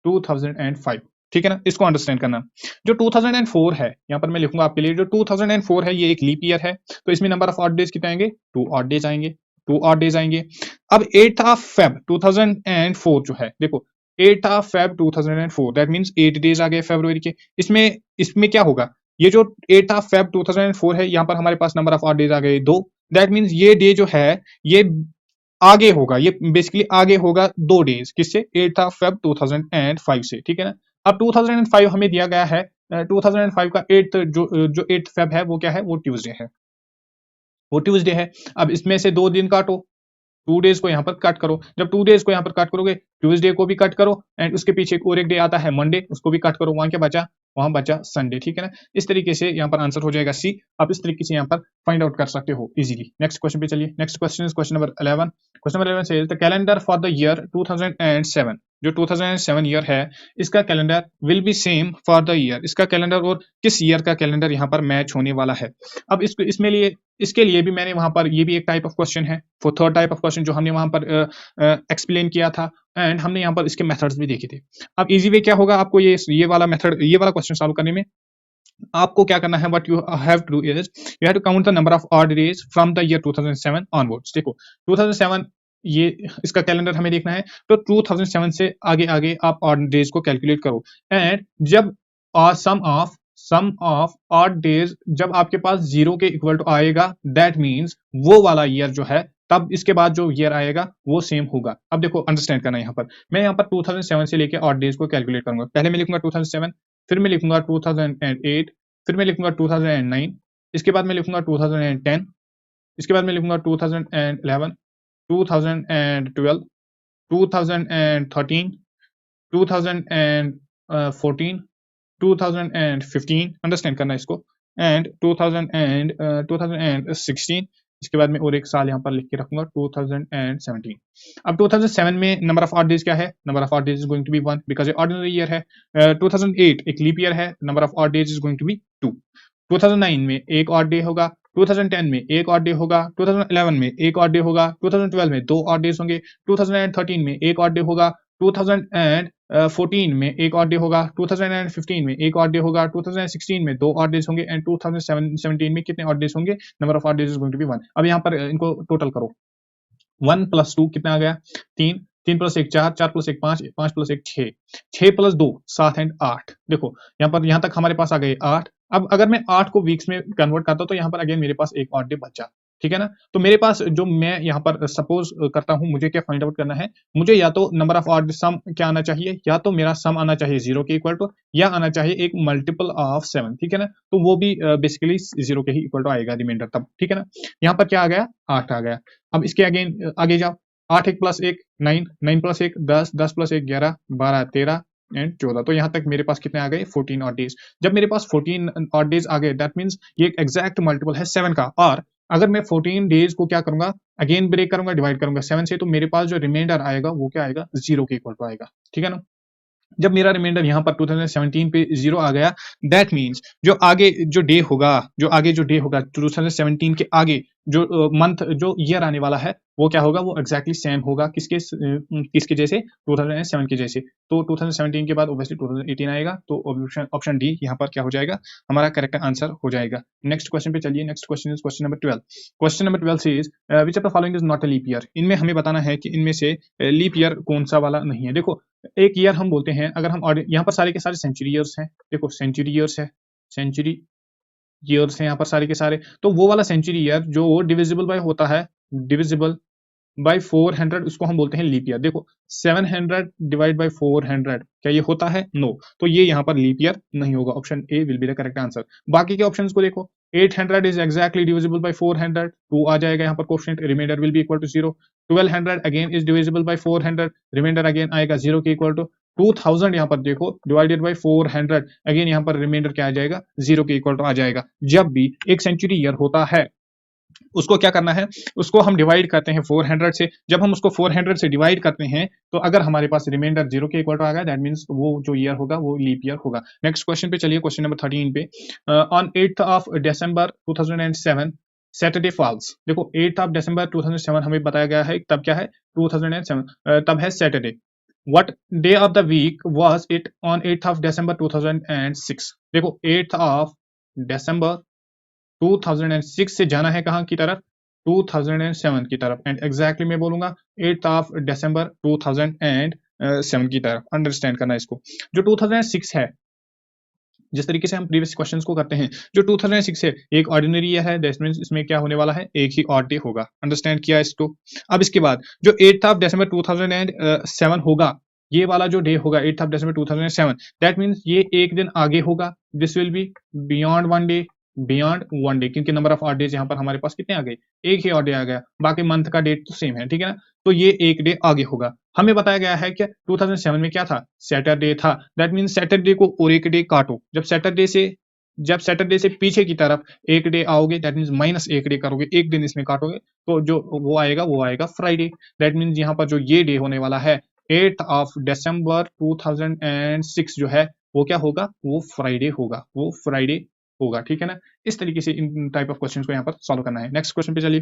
2005, ठीक है ना। इसको अंडरस्टैंड करना, जो 2004 है यहाँ पर मैं लिखूंगा आपके लिए, जो 2004 है ये एक लीप ईयर है, तो इसमें नंबर ऑफ ऑड डेज कितने आएंगे, 2 ऑड डेज आएंगे, 2 ऑड डेज आएंगे। अब 8th ऑफ फेब 2004 जो है, देखो 8th of Feb 2004 that means 8 days आ गए फरवरी के। इसमें क्या होगा, ये जो 8th ऑफ फेब 2004 है यहाँ पर हमारे पास नंबर ऑफ ऑड डेज आ गए 2, दैट मींस ये डे जो है ये आगे होगा, ये बेसिकली आगे होगा 2 डेज, किससे, 8th ऑफ फेब 2005 से, ठीक है ना। अब 2005 हमें दिया गया है 2005 का 8th जो 8th फेब है वो क्या है, वो ट्यूसडे है, वो ट्यूसडे है। अब इसमें से 2 दिन काटो, 2 डेज को यहाँ पर कट करो। जब 2 डेज को यहाँ पर कट करोगे, ट्यूसडे को भी कट करो एंड उसके पीछे एक और एक डे आता है मंडे, उसको भी कट करो। वहां क्या बचा, वहां बचा संडे, ठीक है ना। इस तरीके से यहाँ पर आंसर हो जाएगा सी। आप इस तरीके से यहाँ पर फाइंड आउट कर सकते हो इजीली। नेक्स्ट क्वेश्चन पे चलिए। Next question is question number 11। Question number 11 से the calendar for the year 2007, जो 2007 ईयर है, इसका calendar will be same for the year. इसका कैलेंडर और किस ईयर का कैलेंडर यहाँ पर मैच होने वाला है। अब इसके लिए भी मैंने वहां पर, ये भी एक टाइप ऑफ क्वेश्चन है, for third type of question जो हमने वहां पर एक्सप्लेन किया था एंड हमने यहाँ पर इसके मेथड्स भी देखे थे। अब इजी वे क्या होगा, आपको ये वाला मेथड, ये वाला क्वेश्चन सॉल्व करने में आपको क्या करना है, what you have to do is you have to count the number of odd days from the year 2007 onwards. देखो 2007 ये इसका कैलेंडर हमें देखना है, तो 2007 से आगे आगे आप ऑड डेज को कैलकुलेट करो एंड जब सम ऑफ ऑड डेज जब आपके पास 0 के इक्वल टू आएगा, दैट मींस वो वाला ईयर जो है, तब इसके बाद जो ईयर आएगा वो सेम होगा। अब देखो अंडरस्टैंड करना, यहाँ पर मैं यहाँ पर 2007 से लेके ऑड डेज को कैलकुलेट करूंगा। पहले मैं लिखूंगा 2007, फिर मैं लिखूंगा 2008, फिर मैं लिखूंगा 2009, इसके बाद मैं लिखूंगा 2010, इसके बाद मैं लिखूंगा 2011, 2012, 2013, 2014, 2015, अंडरस्टैंड करना इसको, एंड 2016। इसके बाद में और एक साल यहाँ पर लिख के रखूंगा 2017। अब 2007 में नंबर ऑफ ऑड डेज क्या है, number of odd days is going to be 1 because ordinary year है। 2008 एक लीप ईयर है, number of odd days is going to be 2। 2009 में एक ऑड डे होगा, 2010 में एक ऑड डे होगा, 2011 में एक ऑड डे होगा, 2012 में 2 ऑड डेज होंगे, 2013 में एक ऑड डे होगा, 2014 में एक ऑड डे होगा, 2015 में एक ऑड डे होगा, 2016 में 2 ऑड डेज होंगे एंड 2017 में कितने ऑड डेज होंगे, number of odd days is going to be 1। अब यहाँ पर इनको टोटल करो, 1 + 2 कितना आ गया, 3, 3 + 1 4, 4 + 1 5, 5 + 1 6, 6 + 2 7 एंड 8। देखो यहाँ पर, यहाँ तक हमारे पास आ गए 8। अब अगर मैं 8 को वीक्स में कन्वर्ट करता हूं तो यहाँ पर अगेन मेरे पास एक ऑड डे बचा, ठीक है ना। तो मेरे पास जो मैं यहाँ पर सपोज करता हूं, मुझे क्या फाइंड आउट करना है, मुझे या तो नंबर ऑफ ऑड सम क्या आना चाहिए, या तो मेरा सम आना चाहिए 0 के इक्वल टू, या आना चाहिए एक मल्टीपल ऑफ 7, ठीक है ना। तो वो भी बेसिकली 0 के ही इक्वल टू आएगा रिमाइंडर तब, ठीक है ना। यहाँ पर क्या आ गया, 8 आ गया। अब इसके अगेन आगे जाओ, 8 1 + 1 9, 9 + 1 10, 10 + 1 11, 12 13 एंड 14। तो यहाँ तक मेरे पास कितने आ गए, 14 ऑड डेज। जब मेरे पास 14 ऑड डेज आ गए, दैट मींस ये एक एग्जैक्ट मल्टीपल है 7 का। और अगर मैं 14 डेज को क्या करूंगा, अगेन ब्रेक करूंगा, डिवाइड करूंगा 7 से, तो मेरे पास जो रिमाइंडर आएगा वो क्या आएगा, 0 के इक्वल टू आएगा, ठीक है ना। जब मेरा रिमाइंडर यहाँ पर 2017 पे 0 आ गया, दैट मींस जो आगे जो डे होगा, 2017 के आगे जो मंथ जो ईयर आने वाला है, वो क्या होगा, वो एग्जैक्टली सेम होगा किसके जैसे, 2007 के जैसे। तो 2017 के बाद ऑब्वियसली 2018 आएगा, तो ऑप्शन डी यहाँ पर क्या हो जाएगा, हमारा करेक्ट आंसर हो जाएगा। नेक्स्ट क्वेश्चन पे चलिए। Next question is question number 12। Question number 12 से which of the following is not a leap year. इनमें हमें बताना है कि इनमें से लीप ईयर कौन सा वाला नहीं है। देखो एक ईयर हम बोलते हैं, अगर हम यहाँ पर सारे के सारे सेंचुरी ईयर्स हैं, देखो सेंचुरी ईयर्स है, सेंचुरी ईयर्स हैं यहाँ पर सारे के सारे, तो वो वाला सेंचुरी ईयर जो डिविजिबल बाय होता है, डिविजिबल बाय 400, उसको हम बोलते हैं लीप ईयर। देखो 700 डिवाइड बाय 400 क्या ये होता है, नो। तो ये यहाँ पर लीप ईयर नहीं होगा, option A will be the correct answer. बाकी के ऑप्शंस को देखो, 800 इज एक्जैक्टली डिविजिबल बाय 400, 2 आ जाएगा यहाँ पर coefficient, remainder will be equal to 0। 1200 again is divisible by 400, remainder again आएगा 0 के इक्वल टू। 2000 यहाँ पर देखो डिवाइडेड बाय 400, अगेन यहाँ पर रिमाइंडर क्या आ जाएगा, 0 के इक्वल टू आ जाएगा। जब भी एक सेंचुरी ईयर होता है, उसको क्या करना है, उसको हम डिवाइड करते हैं 400 से। जब हम उसको 400 से डिवाइड करते हैं, तो अगर हमारे पास रिमाइंडर 0 के इक्वल टू आ गया, दैट मींस वो जो ईयर होगा वो लीप ईयर होगा। नेक्स्ट क्वेश्चन पे चलिए, क्वेश्चन नंबर 13 पे। On 8th of December 2007 Saturday falls. देखो 8th ऑफ December 2007 हमें बताया गया है, तब क्या है, 2007 तब है Saturday. What day of the week was it on 8th of December 2006? देखो 8th of December 2006 से जाना है कहां की तरफ, 2007 की तरफ, एंड एग्जैक्टली मैं बोलूंगा 8th ऑफ December 2007 की तरफ। अंडरस्टैंड करना इसको, जो 2006 है, जिस तरीके से हम प्रीवियस क्वेश्चंस को करते हैं, जो 2006 है एक ऑर्डिनरी ईयर है, दैट मींस इसमें क्या होने वाला है, एक ही ऑड डे होगा। अंडरस्टैंड किया इसको। अब इसके बाद जो 8th ऑफ December 2007 होगा, ये वाला जो डे होगा 8th of December 2007, that means ये एक दिन आगे होगा, this will B beyond one day, beyond one day, क्योंकि नंबर ऑफ ऑड डेज यहाँ पर हमारे पास कितने आ गए, एक ही ऑड डे आ गया, बाकी मंथ का डेट तो सेम है, ठीक है ना, तो ये एक डे आगे होगा। हमें बताया गया है कि 2007 में क्या था, सैटरडे था, दैट मीन्स सैटरडे को और एक डे काटो, जब सैटरडे से पीछे की तरफ एक डे आओगे, दैट मीन्स माइनस एक डे करोगे, एक दिन इसमें काटोगे, तो जो वो आएगा फ्राइडे, दैट मीन्स यहाँ पर जो ये डे होने वाला है 8th ऑफ दिसंबर 2006 जो है वो क्या होगा, वो फ्राइडे होगा, ठीक है ना। इस तरीके से इन टाइप ऑफ क्वेश्चंस को यहाँ पर सॉल्व करना है। नेक्स्ट क्वेश्चन पे चलिए।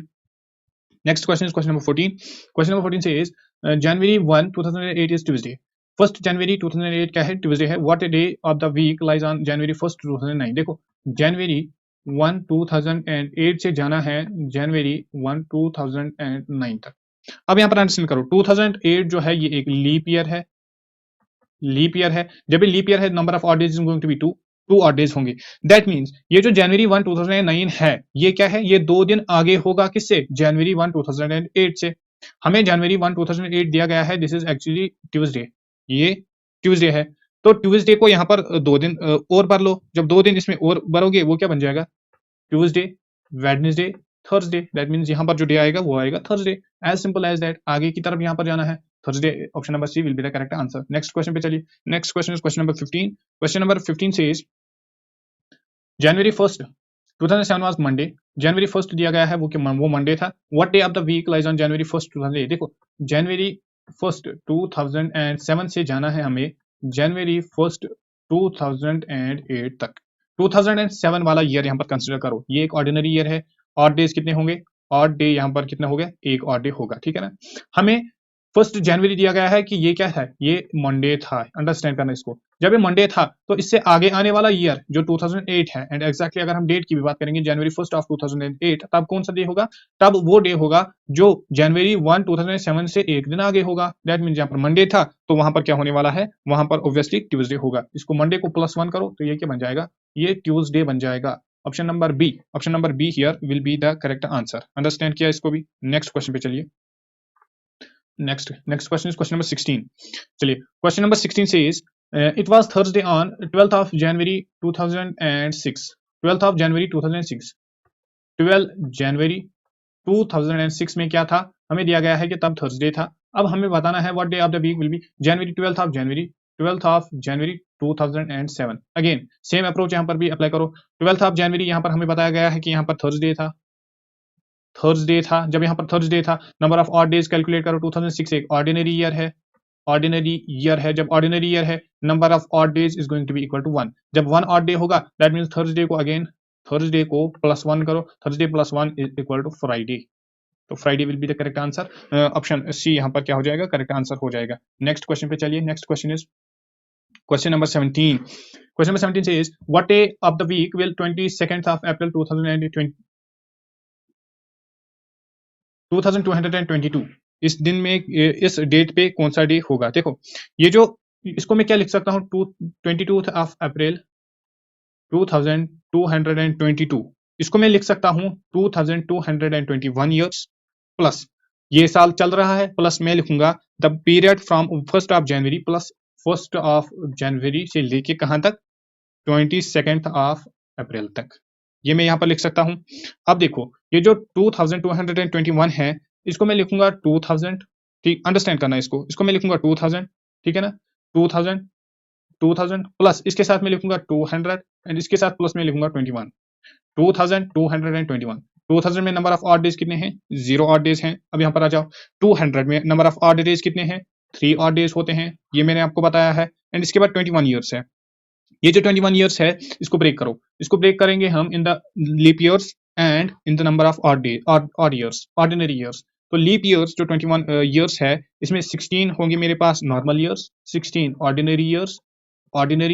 Next question is question number 14। Question number 14 से इज जनवरी 1 2008 इज ट्यूसडे। 1 जनवरी 2008 क्या है, ट्यूसडे है। What day of the week lies on January 1 2009। देखो जनवरी 1 2008 से जाना है जनवरी 1 2009 तक। अब यहाँ पर अंडरस्टैंड करो 2008 जो है ये एक लीप ईयर है, जब ये लीप ईयर है number of odd days is going to be 2 odd days होंगे, दैट मींस ये जो जनवरी 1 2009 है ये क्या है, ये 2 दिन आगे होगा किससे, जनवरी 1 2008 से। हमें जनवरी 1 2008 दिया गया है, दिस इज एक्चुअली ट्यूसडे, ये ट्यूसडे है, तो ट्यूसडे को यहाँ पर 2 दिन और भर लो, जब 2 दिन इसमें और भरोगे वो क्या बन जाएगा, Tuesday, Wednesday, Thursday, that means यहाँ पर जो डे आएगा वो आएगा Thursday, as simple as that. आगे की तरफ यहाँ पर जाना है, Thursday, option number C will be the correct answer. Next question पे चलिए। Next question is question number 15। Question number 15 सेज जनवरी 1 2007 वाज मंडे, जनवरी 1 दिया गया है वो मंडे था। What day of the week lies on January 1 2008। देखो जनवरी 1 2007 से जाना है हमें जनवरी 1 2008 तक। 2007 वाला ईयर यहाँ पर कंसिडर करो, ये एक ऑर्डिनरी ईयर है, ऑड डेज कितने होंगे, ऑड डे यहाँ पर कितना हो गया, एक ऑड डे होगा, ठीक है ना। हमें 1 जनवरी दिया गया है कि ये क्या है, ये मंडे था, अंडरस्टैंड करना इसको। जब ये मंडे था तो इससे आगे आने वाला ईयर जो 2008 है, एंड एक्जैक्टली अगर हम डेट की भी बात करेंगे जनवरी 1 ऑफ 2008, तब कौन सा डे होगा, तब वो डे होगा जो जनवरी 1 2007 से एक दिन आगे होगा। दैट मीन जहां पर मंडे था तो वहां पर क्या होने वाला है, वहां पर ऑब्वियसली ट्यूसडे होगा। इसको मंडे को +1 करो तो ये क्या बन जाएगा, ये ट्यूसडे बन जाएगा। Option number be here will be the correct answer. Understand किया इसको भी। नेक्स्ट क्वेश्चन पे चलिए। next question is question number 16. चलिए question number 16 says it was Thursday on 12th of January 2006. 12th of January 2006 12 जनवरी 2006 में क्या था, हमें दिया गया है कि तब थर्सडे था। अब हमें बताना है what day of the week will be, January 12th of January 2007। Again same approach यहाँ पर भी अप्लाई करो। 12th ऑफ जनवरी यहाँ पर हमें बताया गया है कि यहाँ पर थर्सडे था, जब यहाँ पर थर्सडे था, number of odd days calculate करो। 2006 एक ऑर्डिनरी ईयर है, जब ऑर्डिनरी ईयर है number of odd days is going to be equal to 1। जब 1 ऑड डे होगा दैट मींस थर्सडे को +1 करो, Thursday +1 is equal to Friday, तो Friday will be the correct answer. Option C यहाँ पर क्या हो जाएगा, करेक्ट आंसर हो जाएगा। नेक्स्ट क्वेश्चन पे चलिए। Next question is question number 17। Question number 17 says what day of the week will 22nd of April 2222 इस दिन में, इस डेट पे कौन सा डे होगा। देखो ये जो, इसको मैं क्या लिख सकता हूँ, 22 ऑफ अप्रैल 2222, इसको मैं लिख सकता हूँ 2221 ईयर्स प्लस ये साल चल रहा है, प्लस मैं लिखूंगा the period from 1st of January plus 1st of January से लेके कहां तक, 22nd ऑफ अप्रैल तक, ये मैं यहाँ पर लिख सकता हूँ। अब देखो ये जो 2221 है इसको मैं लिखूंगा 2000, ठीक, अंडरस्टैंड करना इसको मैं लिखूंगा 2000, ठीक है ना, 2000 प्लस इसके साथ में लिखूंगा 200 एंड इसके साथ प्लस में लिखूंगा 21, 2221। 2000 में नंबर ऑफ ऑड डेज कितने हैं, 0 ऑड डेज हैं। अब यहाँ पर आ जाओ, 200 में नंबर ऑफ ऑड डेज कितने हैं, 3 ऑड डेज होते हैं, ये मैंने आपको बताया है। एंड इसके बाद 21 ईयर्स है, ये जो 21 ईयर्स है इसको ब्रेक करो, इसको ब्रेक करेंगे हम in the leap years and in the number of odd years, ordinary years. तो लीप ईयर्स जो 21 ईयर्स है इसमें 16 होंगे मेरे पास normal years, 16 ordinary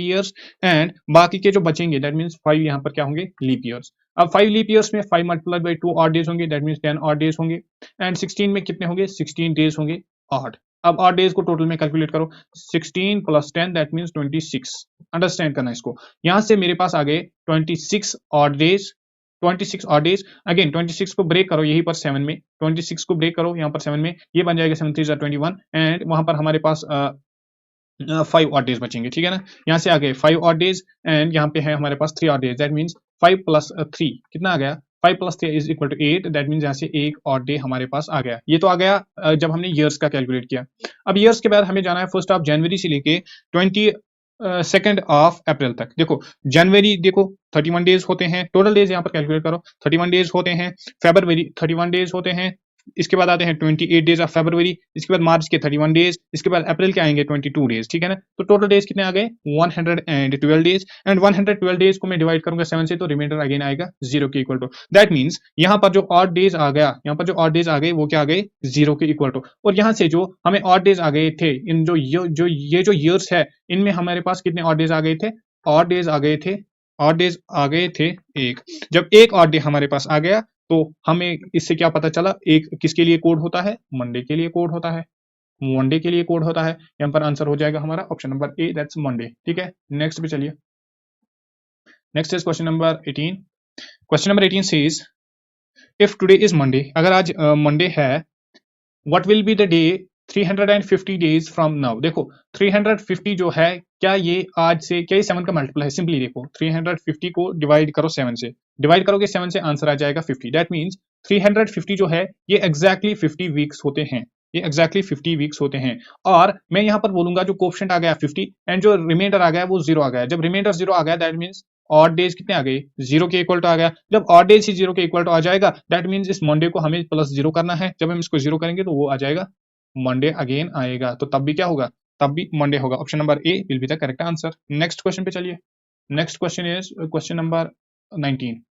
years and बाकी के जो बचेंगे दैट मींस 5 यहाँ पर क्या होंगे, लीप ईयर्स। अब 5 लीप ईयर्स में 5 मल्टीप्लाइड बाय 2 ऑड डेज होंगे, दैट मींस 10 ऑड डेज होंगे एंड 16 में कितने होंगे, 16 डेज होंगे ऑड। अब ऑड डेज को टोटल में कैलकुलेट करो, 16 + 10 दैट मींस 26। अंडरस्टैंड करना इसको, यहां से मेरे पास आ गए 26 odd days, 26 odd days. Again 26 को ब्रेक करो यहीं पर 7 में, 26 को ब्रेक करो यहाँ पर 7 में, ये बन जाएगा 7 3 21 एंड वहां पर हमारे पास 5 ऑड डेज बचेंगे, ठीक है ना। यहाँ से आ गए 5 ऑड डेज एंड यहाँ पे है हमारे पास 3 odd days, that means 5 plus 3 कितना आ गया, 5 plus 3 is equal to 8, that means यहाँ से एक ऑड डे हमारे पास आ गया। ये तो आ गया जब हमने ईयर्स का कैलकुलेट किया। अब ईयर्स के बाद हमें जाना है 1 जनवरी से लेके 2 अप्रैल तक। देखो जनवरी देखो 31 डेज होते हैं, टोटल डेज यहाँ पर कैलकुलेट करो, 31 डेज होते हैं। फरवरी 31 डेज होते हैं, इसके बाद आते हैं 28 डेज ऑफ फरवरी, इसके बाद मार्च के 31 डेज, इसके बाद अप्रैल के आएंगे 22 डेज, ठीक है ना। तो टोटल डेज कितने आ गए 112 डेज एंड 112 डेज को मैं डिवाइड करूंगा 7 से, तो रिमाइंडर अगेन आएगा 0 के इक्वल टू। दैट मींस यहाँ पर जो ऑड डेज आ गया, यहाँ पर जो ऑड डेज आ गए वो क्या आ गए 0 के इक्वल टू। और यहाँ से जो हमें ऑड डेज आ गए थे, इन जो ये जो ईयर्स है इनमें हमारे पास कितने ऑड डेज आ गए थे, ऑड डेज आ गए थे, ऑड डेज आ गए थे एक। जब एक ऑड डे हमारे पास आ गया तो हमें इससे क्या पता चला, एक किसके लिए कोड होता है, मंडे के लिए कोड होता है, मंडे के लिए कोड होता है। यहाँ पर आंसर हो जाएगा हमारा option number A, that's Monday, ठीक है। नेक्स्ट पे चलिए, next is question number 18। Question number 18 says if today is Monday, अगर आज मंडे है, what will be the day 350 days from now. देखो 350 जो है, क्या ये आज से, क्या ये 7 का मल्टीपल है, सिंपली देखो 350 को डिवाइड करो 7 से, डिवाइड करोगे 7 से आंसर आ जाएगा 50। दैट मींस 350 जो है ये एग्जैक्टली 50 वीक्स होते हैं, ये एग्जैक्टली 50 वीक्स होते हैं। और मैं यहाँ पर बोलूंगा जो कोफिशिएंट आ गया 50 एंड जो रिमाइंडर आ गया वो 0 आ गया। जब रिमाइंडर 0 आ गया दैट मींस ऑड डेज कितने आ गए 0 के इक्वल टू आ गया। जब ऑड डेज ही 0 के इक्वल टू आ जाएगा दैट मींस इस मंडे को हमें प्लस 0 करना है। जब हम इसको 0 करेंगे तो वो आ जाएगा मंडे अगेन आएगा, तो तब भी क्या होगा, तब भी मंडे होगा। Option number A will be the correct answer. Next question पे चलिए, next question is question number 19।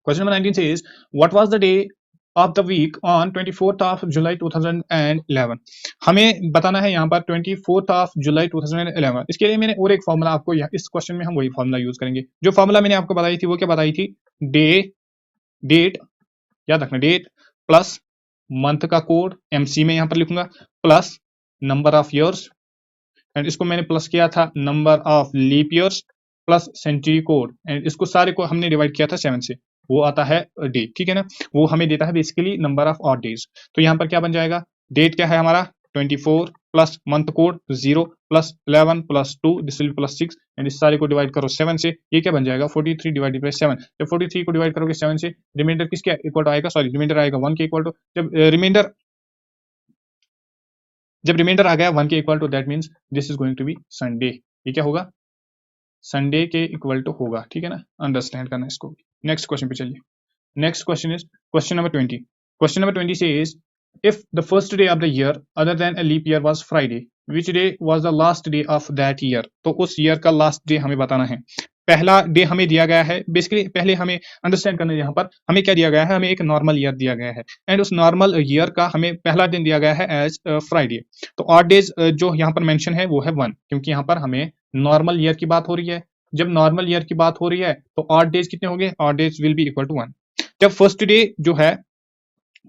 Question number 19 says what was the day of the week on 24th of July 2011। हमें बताना है यहाँ पर 24th of July 2011। इसके लिए मैंने और एक फॉर्मूला आपको, इस क्वेश्चन में हम वही फॉर्मूला यूज करेंगे। जो फॉर्मूला मैंने आपको बताई थी वो क्या बताई थी, डेट याद रखना, डेट प्लस मंथ का कोड एमसी में यहाँ पर लिखूंगा, plus number of years and इसको मैंने प्लस किया था number of leap years plus century code and इसको सारे को हमने डिवाइड किया था 7 से, वो आता है डे, ठीक है ना। वो हमें देता है basically number of odd days. तो यहाँ पर क्या बन जाएगा, डेट क्या है हमारा 24 plus month code 0 plus 11 plus 2 this will plus 6 and इस सारे को डिवाइड करो 7 से, ये क्या बन जाएगा 43 डिवाइडेड बाय 7। जब 43 को डिवाइड करोगे 7 से रिमाइंडर किसके इक्वल टू आएगा, सॉरी रिमाइंडर आएगा 1 के इक्वल टू। जब रिमाइंडर आ गया 1 के equal to that means this is going to be Sunday, ये क्या होगा संडे के इक्वल टू होगा, ठीक है ना, अंडरस्टैंड करना इसको। नेक्स्ट क्वेश्चन पे चलिए, next question is question number 20। Question number 20 says if the first day of the year other than a leap year was Friday, which day was the last day of that year। तो उस year का last day हमें बताना है। पहला day हमें दिया गया है, बेसिकली पहले हमें अंडरस्टैंड करना है यहाँ पर हमें क्या दिया गया है, हमें एक नॉर्मल ईयर दिया गया है एंड उस नॉर्मल ईयर का हमें पहला दिन दिया गया है एज फ्राइडे। तो ऑड डेज जो यहाँ पर मेंशन है वो है 1, क्योंकि यहाँ पर हमें नॉर्मल ईयर की बात हो रही है। जब नॉर्मल ईयर की बात हो रही है तो ऑड डेज कितने होंगे, odd days will be equal to 1। जब फर्स्ट डे जो है,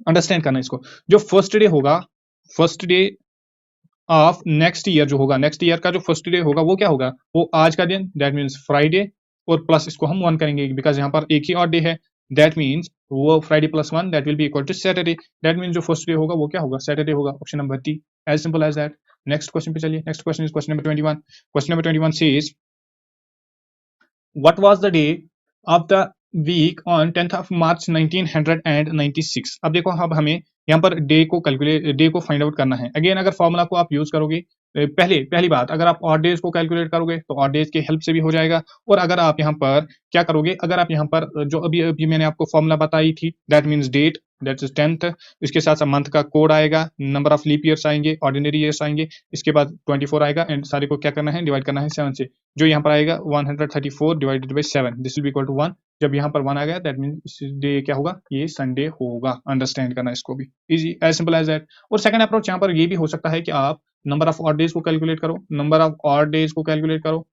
अंडरस्टैंड करना इसको, जो फर्स्ट डे होगा, first day of next year जो होगा, नेक्स्ट ईयर का जो फर्स्ट डे होगा वो क्या होगा, वो आज का दिन दैट मींस फ्राइडे और प्लस इसको हम 1 करेंगे बिकॉज यहाँ पर एक ही और डे है। दैट मींस वो Friday plus 1 that will be equal to Saturday. That means जो फर्स्ट डे होगा वो क्या होगा, सैटरडे होगा। Option number D, as simple as that. Next question पे चलिए, next question is question number 21। Question number 21 says what was the day of the week on 10th of March 1996। अब देखो अब हमें यहाँ पर डे को calculate, day को find out करना है। अगेन अगर फॉर्मूला को आप यूज करोगे, पहली बात अगर आप ऑड डेज को कैलकुलेट करोगे तो ऑड डेज के हेल्प से भी हो जाएगा। और अगर आप यहाँ पर क्या करोगे, अगर आप यहाँ पर जो अभी अभी मैंने आपको फॉर्मूला बताई थी that means date that is 10th, इसके साथ साथ मंथ का कोड आएगा, नंबर ऑफ लीप ईयर्स आएंगे, ऑर्डिनरी ईयर्स आएंगे, इसके बाद 24 आएगा एंड सारे को क्या करना है, डिवाइड करना है 7 से। जो यहाँ पर आएगा 134 divided by 7 this will be equal to 1। जब यहाँ पर 1 आ गया दैट मींस डे क्या होगा, ये संडे होगा। अंडरस्टैंड करना इसको भी, easy as simple as that. और सेकंड अप्रोच यहाँ पर ये भी हो सकता है कि आप नंबर ऑफ ऑड डेज को कैलकुलेट करो, नंबर ऑफ ऑड डेज को कैलकुलेट करो,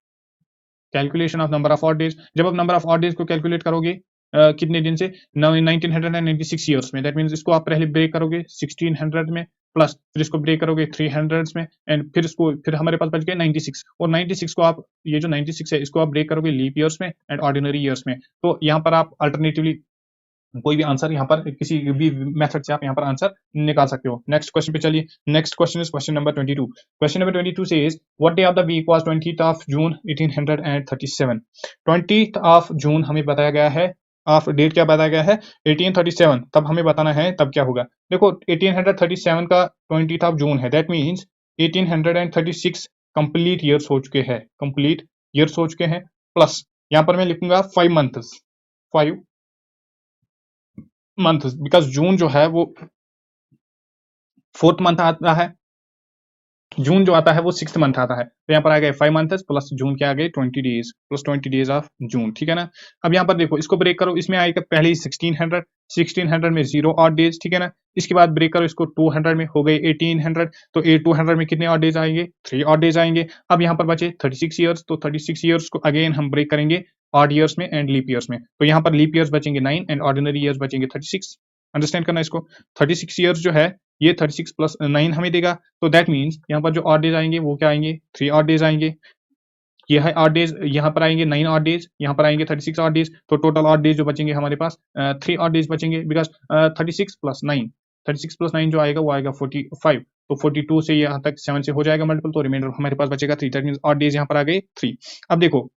calculation of number of odd days. जब आप नंबर ऑफ ऑड डेज को कैलकुलेट करोगे कितने दिन से, 1996 ईयर्स में, दैट मींस इसको आप पहले ब्रेक करोगे 1600 में, प्लस फिर इसको ब्रेक करोगे 300 में एंड फिर इसको, फिर हमारे पास बच गए 96। और 96 को आप, ये जो 96 है इसको आप ब्रेक करोगे लीप ईयर्स में एंड ऑर्डिनरी ईयर्स में। तो यहाँ पर आप अल्टरनेटिवली कोई भी आंसर यहाँ पर किसी भी मेथड से आप यहाँ पर आंसर निकाल सकते हो। नेक्स्ट क्वेश्चन पे चलिए। Next question is question number 22। Question number 22 से is what day of the week was 20th of June 1837। 20th of June हमें बताया गया है, ऑफ डेट क्या बताया गया है 1837, तब हमें बताना है तब क्या होगा। देखो 1837 का 20th ऑफ जून है, दैट मीन्स 1836 कंप्लीट ईयर्स हो चुके हैं, कंप्लीट ईयर्स हो चुके हैं, प्लस यहाँ पर मैं लिखूंगा 5 मंथ्स, 5 मंथ, बिकॉज जून जो है वो 4th मंथ आता है, जून जो आता है वो 6th मंथ आता है, तो यहाँ पर आ गए 5 मंथ्स प्लस जून के आ गए 20 days plus 20 days of June, ठीक है ना। अब यहाँ पर देखो इसको ब्रेक करो, इसमें आएगा पहले ही 1600 में 0 ऑड डेज, ठीक है ना। इसके बाद ब्रेक करो इसको 200 में, हो गए 1800, तो 200 में कितने ऑड डेज आएंगे 3 ऑड डेज आएंगे। अब यहाँ पर बचे 36 ईयर्स, तो 36 ईयर्स को अगेन हम ब्रेक करेंगे ऑड ईयर्स में एंड लीप ईयर्स में, तो यहाँ पर लीप ईयर्स बचेंगे 9 एंड ऑर्डिनरी ईयर्स बचेंगे 36। अंडरस्टैंड करना इसको, 36 ईयर्स जो है ये 36 प्लस 9 हमें देगा, तो दैट मीन्स यहाँ पर जो ऑड डेज आएंगे वो क्या आएंगे 3 ऑड डेज आएंगे। ये है ऑड डेज, यहाँ पर आएंगे 9 ऑड डेज, यहाँ पर आएंगे 36 ऑड डेज, तो टोटल ऑड डेज जो बचेंगे हमारे पास 3 ऑड डेज बचेंगे, बिकॉज 36 प्लस 9, 36 प्लस 9 जो आएगा वो आएगा 45, तो 42 से यहाँ तक 7 से हो जाएगा मल्टीपल, तो रिमाइंडर हमारे पास बचेगा 3, दैट मीन्स ऑड डेज यहाँ पर आ गए 3। अब देखो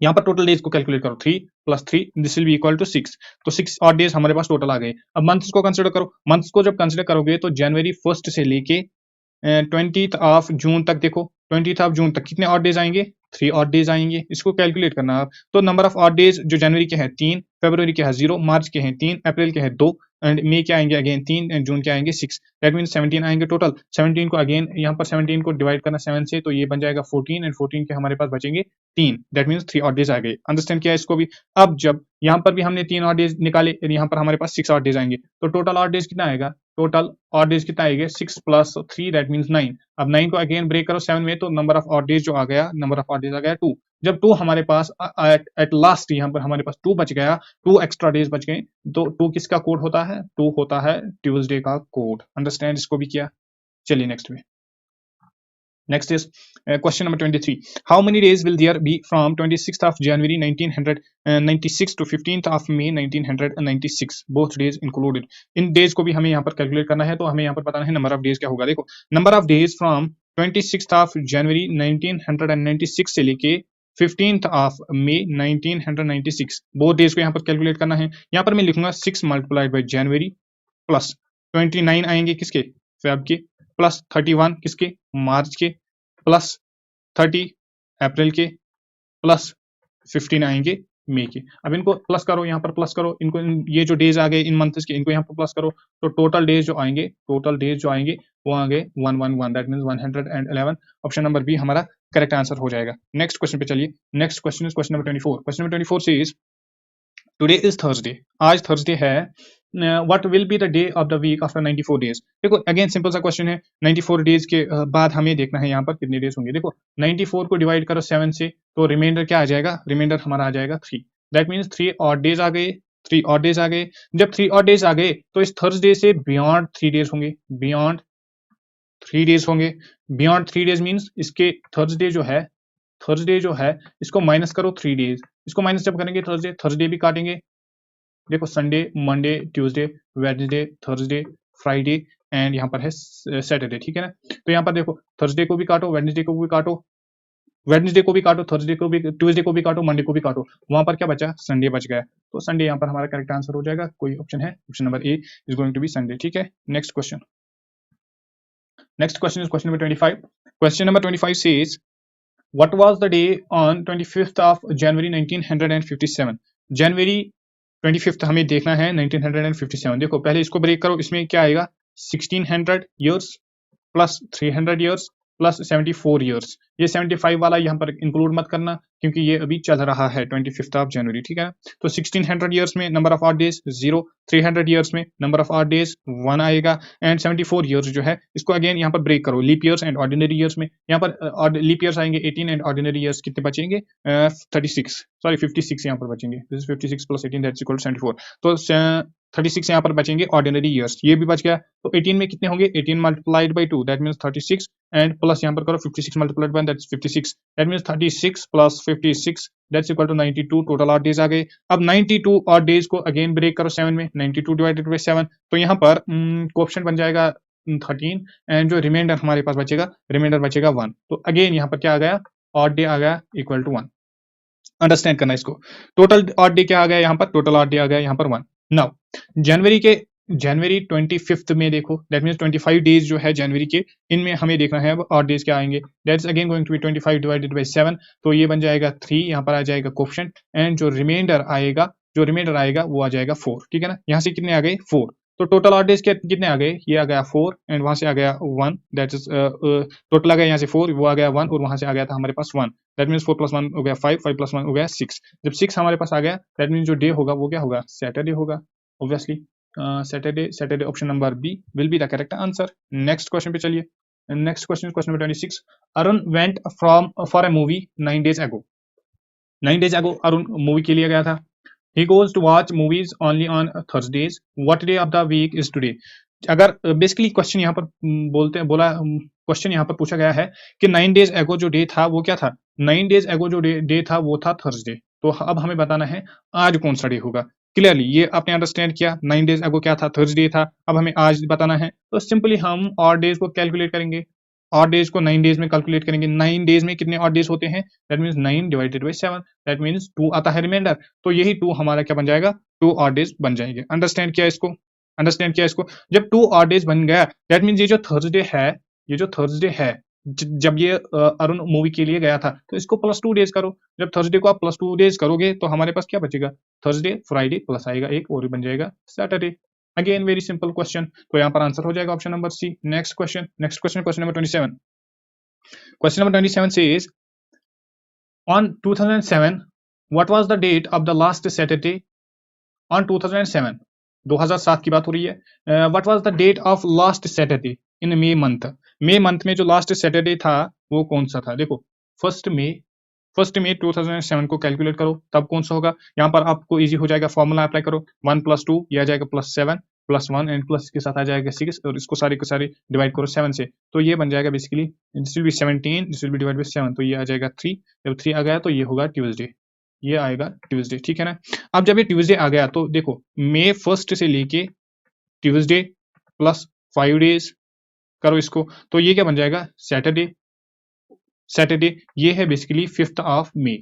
यहाँ पर टोटल डेज को कैलकुलेट करो, 3 plus 3 this will be equal to 6, तो 6 ऑड डेज हमारे पास टोटल आ गए। अब मंथ्स को कंसिडर करो, मंथ्स को जब कंसिडर करोगे तो जनवरी 1 से लेके 20th ऑफ जून तक, देखो 20th ऑफ जून तक कितने ऑड डेज आएंगे 3 ऑड डेज आएंगे, इसको कैलकुलेट करना आप। तो नंबर ऑफ ऑड डेज जो जनवरी के हैं 3, फरवरी के हैं 0, मार्च के हैं 3, अप्रैल के हैं 2 एंड मई के आएंगे अगेन 3 एंड जून के आएंगे 6, दैट मीन 17 आएंगे टोटल। 17 को अगेन यहाँ पर 17 को डिवाइड करना 7 से, तो ये बन जाएगा 14 एंड 14 के हमारे पास बचेंगे 3, दैट मीन्स 3 ऑड डेज आ गए। अंडरस्टैंड किया इसको भी। अब जब यहाँ पर भी हमने 3 ऑड डेज निकाले, यहाँ पर हमारे पास 6 ऑड डेज आएंगे, तो टोटल ऑड डेज कितना आएगा, टोटल ऑड डेज कितना आएगा 6 प्लस 3 दैट मीन्स 9। अब 9 को अगेन ब्रेक करो 7 में, तो नंबर ऑफ ऑड डेज जो आ गया, नंबर ऑफ ऑड डेज आ गया 2। जब 2 हमारे पास एट लास्ट यहाँ पर हमारे पास 2 बच गया, 2 एक्स्ट्रा डेज बच गए, तो 2 किसका कोड होता है, 2 होता है ट्यूसडे का कोड। अंडरस्टैंड इसको भी किया। चलिए नेक्स्ट में, next is question number 23. How many days will there be from 26th of January 1996 to 15th of May 1996, both days included? In days को भी हमें यहाँ पर कैलकुलेट करना है, तो हमें यहाँ पर बताना है नंबर ऑफ डेज क्या होगा। देखो number of days from 26th of January 1996 से लेके 15th of May 1996, both days को यहाँ पर कैलकुलेट करना है। यहाँ पर मैं लिखूंगा 6 मल्टीप्लाइड बाई जनवरी प्लस 29 आएंगे किसके फेब के, प्लस 31 किसके मार्च के, प्लस 30 अप्रैल के, प्लस 15 आएंगे मई के। अब इनको प्लस करो, यहाँ पर प्लस करो इनको, ये जो डेज आ गए इन मंथ्स के इनको यहाँ पर प्लस करो, तो टोटल डेज जो आएंगे, टोटल डेज जो आएंगे वो आ गए 111, that means 111। Option number B हमारा करेक्ट आंसर हो जाएगा। नेक्स्ट क्वेश्चन पे चलिए। Next question is question number 24। Question number 24 से इज टुडे इज थर्सडे, आज थर्सडे है, what will be the day of the week after 94 days. देखो again simple सा क्वेश्चन है, 94 डेज के बाद हमें देखना है यहाँ पर कितने डेज होंगे। देखो 94 को डिवाइड करो 7 से, तो रिमाइंडर क्या आ जाएगा, रिमाइंडर हमारा आ जाएगा 3, दैट मीन्स 3 ऑड डेज आ गए, 3 ऑड डेज आ गए। जब 3 ऑड डेज आ गए तो इस थर्सडे से बियॉन्ड 3 डेज होंगे, बियॉन्ड 3 डेज होंगे। बियॉन्ड 3 डेज मीन्स इसके थर्सडे जो है, थर्सडे जो है इसको माइनस करो 3 डेज, इसको माइनस जब करेंगे थर्सडे, थर्सडे भी काटेंगे, देखो Sunday, Monday, Tuesday, Wednesday, Thursday, Friday and यहाँ पर है सैटरडे, ठीक है ना। तो यहाँ पर देखो थर्सडे को भी काटो, वेडनेसडे को भी काटो, वेडनेसडे को भी काटो, थर्सडे को भी, ट्यूसडे को भी काटो, मंडे को भी काटो, वहां पर क्या बचा, संडे बच गया, तो संडे यहाँ पर हमारा करेक्ट आंसर हो जाएगा। कोई ऑप्शन है, option number A is going to be Sunday, ठीक है। Next question, next question is question number 25। Question number 25 says what was the day on 25th of January 1957। January 25th हमें देखना है 1957। देखो पहले इसको ब्रेक करो, इसमें क्या आएगा 1600 years plus 300 years plus 74 years, ये 75 वाला यहाँ पर इंक्लूड मत करना क्योंकि ये अभी चल रहा है 25th ऑफ जनवरी, ठीक है। तो 1600 ईयर्स में number of odd days 0, 300 years में नंबर ऑफ ऑड डेज 1 आएगा एंड 74 ईयर्स जो है इसको अगेन यहाँ पर ब्रेक करो leap years and ordinary years में। यहाँ पर लीप ईयर्स आएंगे 18 एंड ऑर्डिनरी ईयर्स कितने बचेंगे 36, सॉरी 56 यहाँ पर बचेंगे, this is 56 plus 18 that's equal to 74। तो 36 यहाँ पर बचेंगे ऑर्डिनरी ईयर्स, ये भी बच गया। तो 18 में कितने होंगे, 18 multiplied by 2 that means 36 and plus यहाँ पर करो 56 multiplied by that's 56 that means 36 plus 56 that's equal to 92 total odd days आ गए। अब 92 ऑड डेज को अगेन ब्रेक करो 7 में, 92 डिवाइडेड बाई 7 तो यहाँ पर कोएफिशिएंट बन जाएगा 13 एंड जो रिमाइंडर हमारे पास बचेगा, रिमाइंडर बचेगा 1। तो अगेन यहाँ पर क्या आ गया, ऑड डे आ गया इक्वल टू 1। अंडरस्टैंड करना इसको। टोटल ऑड डे क्या आ गया यहाँ पर, टोटल ऑड डे आ गया यहाँ पर 1। नाउ जनवरी 25 में देखो दैट मींस 25 डेज जो है जनवरी के, इनमें हमें देखना है अब ऑड डेज क्या आएंगे। That's again going to be 25 divided by 7 तो ये बन जाएगा 3, यहाँ पर आ जाएगा कोएफिशिएंट एंड जो रिमाइंडर आएगा वो आ जाएगा 4। ठीक है ना, यहाँ से कितने आ गए 4। तो टोटल ऑड डेज कितने आ गए, ये आ गया 4 एंड वहां से आ गया 1 दैट इज टोटल आ गया यहाँ से 4, वो आ गया 1 और वहां से आ गया था हमारे पास 1 दैट मींस 4 + 1 हो गया 5, 5 + 1 हो गया 6। जब 6 हमारे पास आ गया दैट मींस जो डे होगा वो क्या होगा, सैटरडे होगा obviously. Saturday option number B will be the correct answer. Next question पे चलिए। Next question number 26। Arun went from for a movie 9 days ago। 9 days ago Arun movie के लिए गया था। He goes to watch movies only on Thursdays. What day of the week is today? अगर basically question यहाँ पर question यहाँ पर पूछा गया है कि 9 days ago जो डे था वो क्या था, 9 days ago जो डे था वो था थर्सडे। तो अब हमें बताना है आज कौन सा डे होगा। क्लियरली ये आपने अंडरस्टैंड किया, 9 days ago क्या था, थर्सडे था। अब हमें आज बताना है तो सिंपली हम ऑड डेज को कैलकुलेट करेंगे। ऑड डेज को 9 डेज में कैलकुलेट करेंगे। 9 डेज में कितने ऑड डेज होते हैं, that means 9 divided by 7 that means 2 आता है रिमाइंडर। तो यही 2 हमारा क्या बन जाएगा, 2 ऑड डेज बन जाएंगे। अंडरस्टैंड किया इसको, अंडरस्टैंड किया इसको। जब 2 ऑड डेज बन गया दैट मींस ये जो थर्सडे है जब ये अरुण मूवी के लिए गया था तो इसको +2 डेज करो। जब थर्सडे को आप +2 डेज करोगे तो हमारे पास क्या बचेगा, थर्सडे फ्राइडे प्लस आएगा एक और बन जाएगा Saturday. Again very simple question, तो यहाँ पर आंसर हो जाएगा option number C. Next question question number 27। Question number 27 says, on 2007, what was the date of the last Saturday on 2007? 2007 की बात हो रही है। What was the date of last Saturday in May month? May month में जो last Saturday था वो कौन सा था। देखो फर्स्ट में 2007 को कैलकुलेट करो तब कौन सा होगा। यहाँ पर आपको इजी हो जाएगा, फॉर्मूला अप्लाई करो 1 + 2 ये आ जाएगा +7 +1 एंड प्लस के साथ आ जाएगा 6 और इसको सारे के सारे डिवाइड करो 7 से तो ये बन जाएगा basically this will B 17, this will B divide by 7 तो ये आ जाएगा 3। जब 3 आ गया तो ये होगा ट्यूसडे, ये आएगा ट्यूसडे। ठीक है ना। अब जब ये ट्यूसडे आ गया तो देखो May 1 से लेके ट्यूसडे +5 डेज करो इसको तो ये क्या बन जाएगा, सैटरडे। ये है बेसिकली 5th ऑफ मे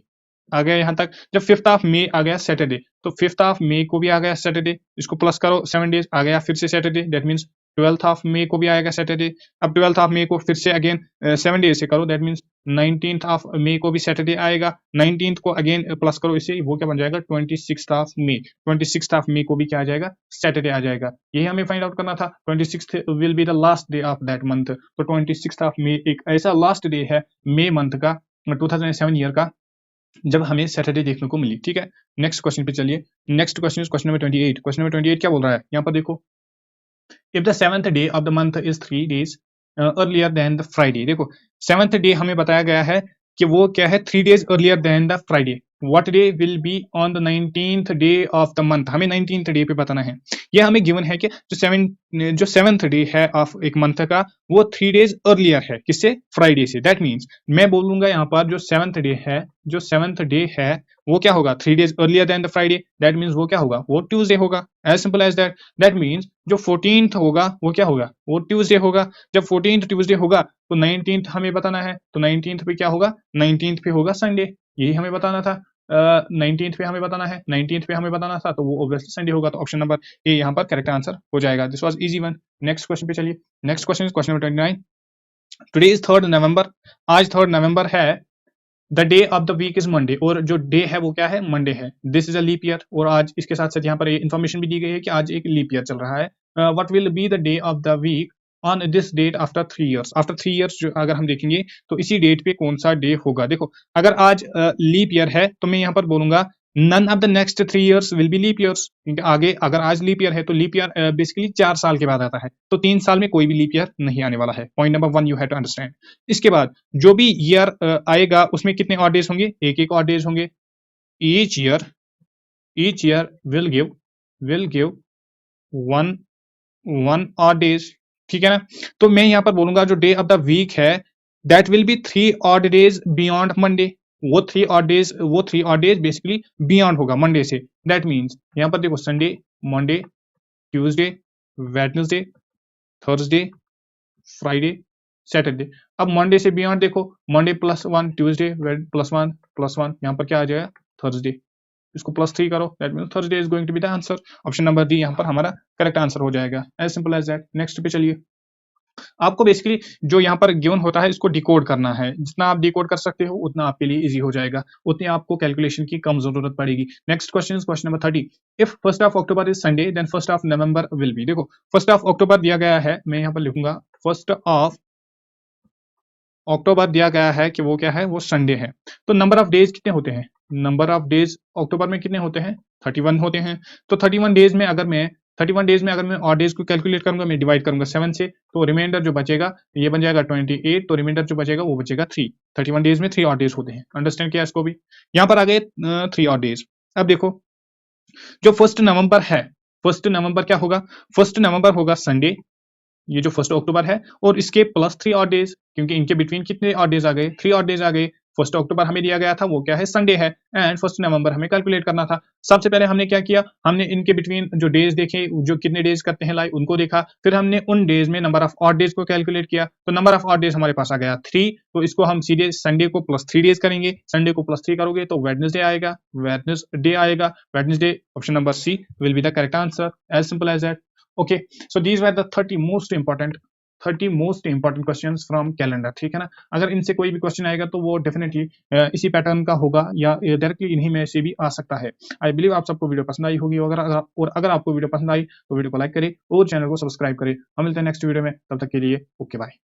आ गया यहाँ तक। जब 5th ऑफ मे आ गया सैटरडे तो 5th ऑफ मे को भी आ गया सैटरडे, इसको प्लस करो 7 डेज आ गया फिर से Saturday that means 12th of May को भी आएगा सैटरडे। अब 12th ऑफ मे को फिर से अगेन 7 डेज से करो that means 19th of May को भी सैटरडे आएगा। 19th को अगेन प्लस करो इसे, वो क्या बन जाएगा 26th of May. 26th of May को भी क्या आ जाएगा, सैटरडे आ जाएगा। यही हमें फाइंड आउट करना था। 26th will be the last day of that month. तो 26th ऑफ मे एक ऐसा लास्ट डे है मे मंथ का 2007 ईयर का जब हमें सैटरडे देखने को मिली। ठीक है, नेक्स्ट क्वेश्चन पे चलिए। Next question number 28। Question number 28 क्या बोल रहा है यहाँ पर देखो, if the 7th day of the month is 3 days earlier than the Friday. देखो 7th डे हमें बताया गया है कि वो क्या है, 3 days earlier than the Friday. What day will be on the 19th day of the month, हमें 19th डे पे बताना है। यह हमें गिवन है कि जो 7th डे है ऑफ एक मंथ का वो 3 days अर्लियर है किससे, फ्राइडे से। दैट मींस मैं बोलूंगा यहाँ पर जो 7th डे है वो क्या होगा, 3 days earlier than the Friday. That means वो क्या होगा, वो ट्यूसडे होगा। As simple as that. That means जो 14th होगा वो क्या होगा, वो ट्यूसडे होगा। जब 14th ट्यूसडे होगा तो 19th हमें बताना है, तो 19th पे क्या होगा, 19th पे होगा संडे। यही हमें बताना था। 19th पे हमें बताना है, 19th पे हमें बताना था तो वो ऑब्वियसली संडे होगा। तो ऑप्शन नंबर ए यहाँ पर करेक्ट आंसर हो जाएगा। This was easy one. Next question पे चलिए। Next question number 29। Today is 3rd November. आज 3rd नवंबर है। The day of the week is Monday, और जो डे है वो क्या है, मंडे है। This is a leap year, और आज इसके साथ साथ यहाँ पर इन्फॉर्मेशन भी दी गई है कि आज एक लीप ईयर चल रहा है। What will be the day of the week on this date after 3 years। After 3 years जो अगर हम देखेंगे तो इसी डेट पे कौन सा डे होगा। देखो अगर आज लीप ईयर है तो मैं यहाँ पर बोलूंगा none of the next 3 years will be leap years, क्योंकि आगे अगर आज लीप ईयर है तो लीप ईयर बेसिकली 4 साल के बाद आता है, तो 3 साल में कोई भी लीप ईयर नहीं आने वाला है। Point number 1 you have to understand. इसके बाद जो भी ईयर आएगा उसमें कितने ऑड डेज होंगे, एक ऑड डेज होंगे। Each year will give one odd days, ठीक है ना। तो मैं यहाँ पर बोलूंगा जो डे ऑफ द वीक है that will B 3 odd days beyond Monday. वो 3 ऑड डेज बेसिकली बियॉन्ड होगा मंडे से। दैट मीन्स यहाँ पर देखो Sunday, Monday, Tuesday, Wednesday, Thursday, Friday, Saturday. अब मंडे से बियॉन्ड देखो, मंडे +1, ट्यूसडे +1 यहाँ पर क्या आ जाएगा थर्सडे, इसको +3 करो, that means Thursday is going to be the answer. Option number D यहाँ पर हमारा करेक्ट आंसर हो जाएगा, as simple as that. Next पे चलिए, आपको बेसिकली जो यहाँ पर गिवन होता है इसको डिकोड करना है। जितना आप डिकोड कर सकते हो उतना आपके लिए इजी हो जाएगा, उतनी आपको कैलकुलेशन की कम जरूरत पड़ेगी। Next question, question number 30, if 1st of October is Sunday then 1st of November will be. देखो 1st ऑफ अक्टूबर दिया गया है, मैं यहाँ पर लिखूंगा 1st ऑफ अक्टूबर दिया गया है कि वो क्या है, वो संडे है। तो नंबर ऑफ डेज कितने होते हैं, नंबर ऑफ डेज अक्टूबर में कितने होते हैं, 31 होते हैं। तो 31 डेज में अगर मैं ऑड डेज को कैलकुलेट करूंगा, मैं डिवाइड करूंगा 7 से, तो रिमाइंडर जो बचेगा ये बन जाएगा 28, तो रिमाइंडर जो बचेगा वो बचेगा 3। 31 डेज में 3 ऑड डेज होते हैं, अंडरस्टैंड किया इसको भी। यहाँ पर आ गए 3 ऑड डेज। अब देखो जो 1 नवंबर है, 1 नवंबर क्या होगा, 1 नवंबर होगा संडे, ये जो 1 अक्टूबर है, और इसके +3 ऑड डेज, क्योंकि इनके बिटवीन कितने ऑड डेज आ गए, 3 ऑड डेज आ गए। 1 अक्टूबर हमें दिया गया था वो क्या है, संडे है, एंड 1 नवंबर हमें कैलकुलेट करना था। सबसे पहले हमने क्या किया, हमने इनके बिटवीन जो डेज देखे, जो कितने डेज करते हैं लाइव उनको देखा, फिर हमने उन डेज में नंबर ऑफ ऑड डेज को कैलकुलेट किया। तो नंबर ऑफ ऑड डेज हमारे पास आ गया 3, तो इसको हम सीधे संडे को +3 डेज करेंगे। संडे को +3 करोगे तो वेडनेसडे आएगा, Wednesday option number C will be the correct answer, as simple as that. Okay, so these were the 30 most important questions from calendar, ठीक है ना। अगर इनसे कोई भी क्वेश्चन आएगा तो वो डेफिनेटली इसी पैटर्न का होगा या डायरेक्टली इन्हीं में से भी आ सकता है। आई बिलीव आप सबको वीडियो पसंद आई होगी, अगर आपको वीडियो पसंद आई तो वीडियो को लाइक करें और चैनल को सब्सक्राइब करें। हम मिलते हैं नेक्स्ट वीडियो में, तब तक के लिए ओके बाय।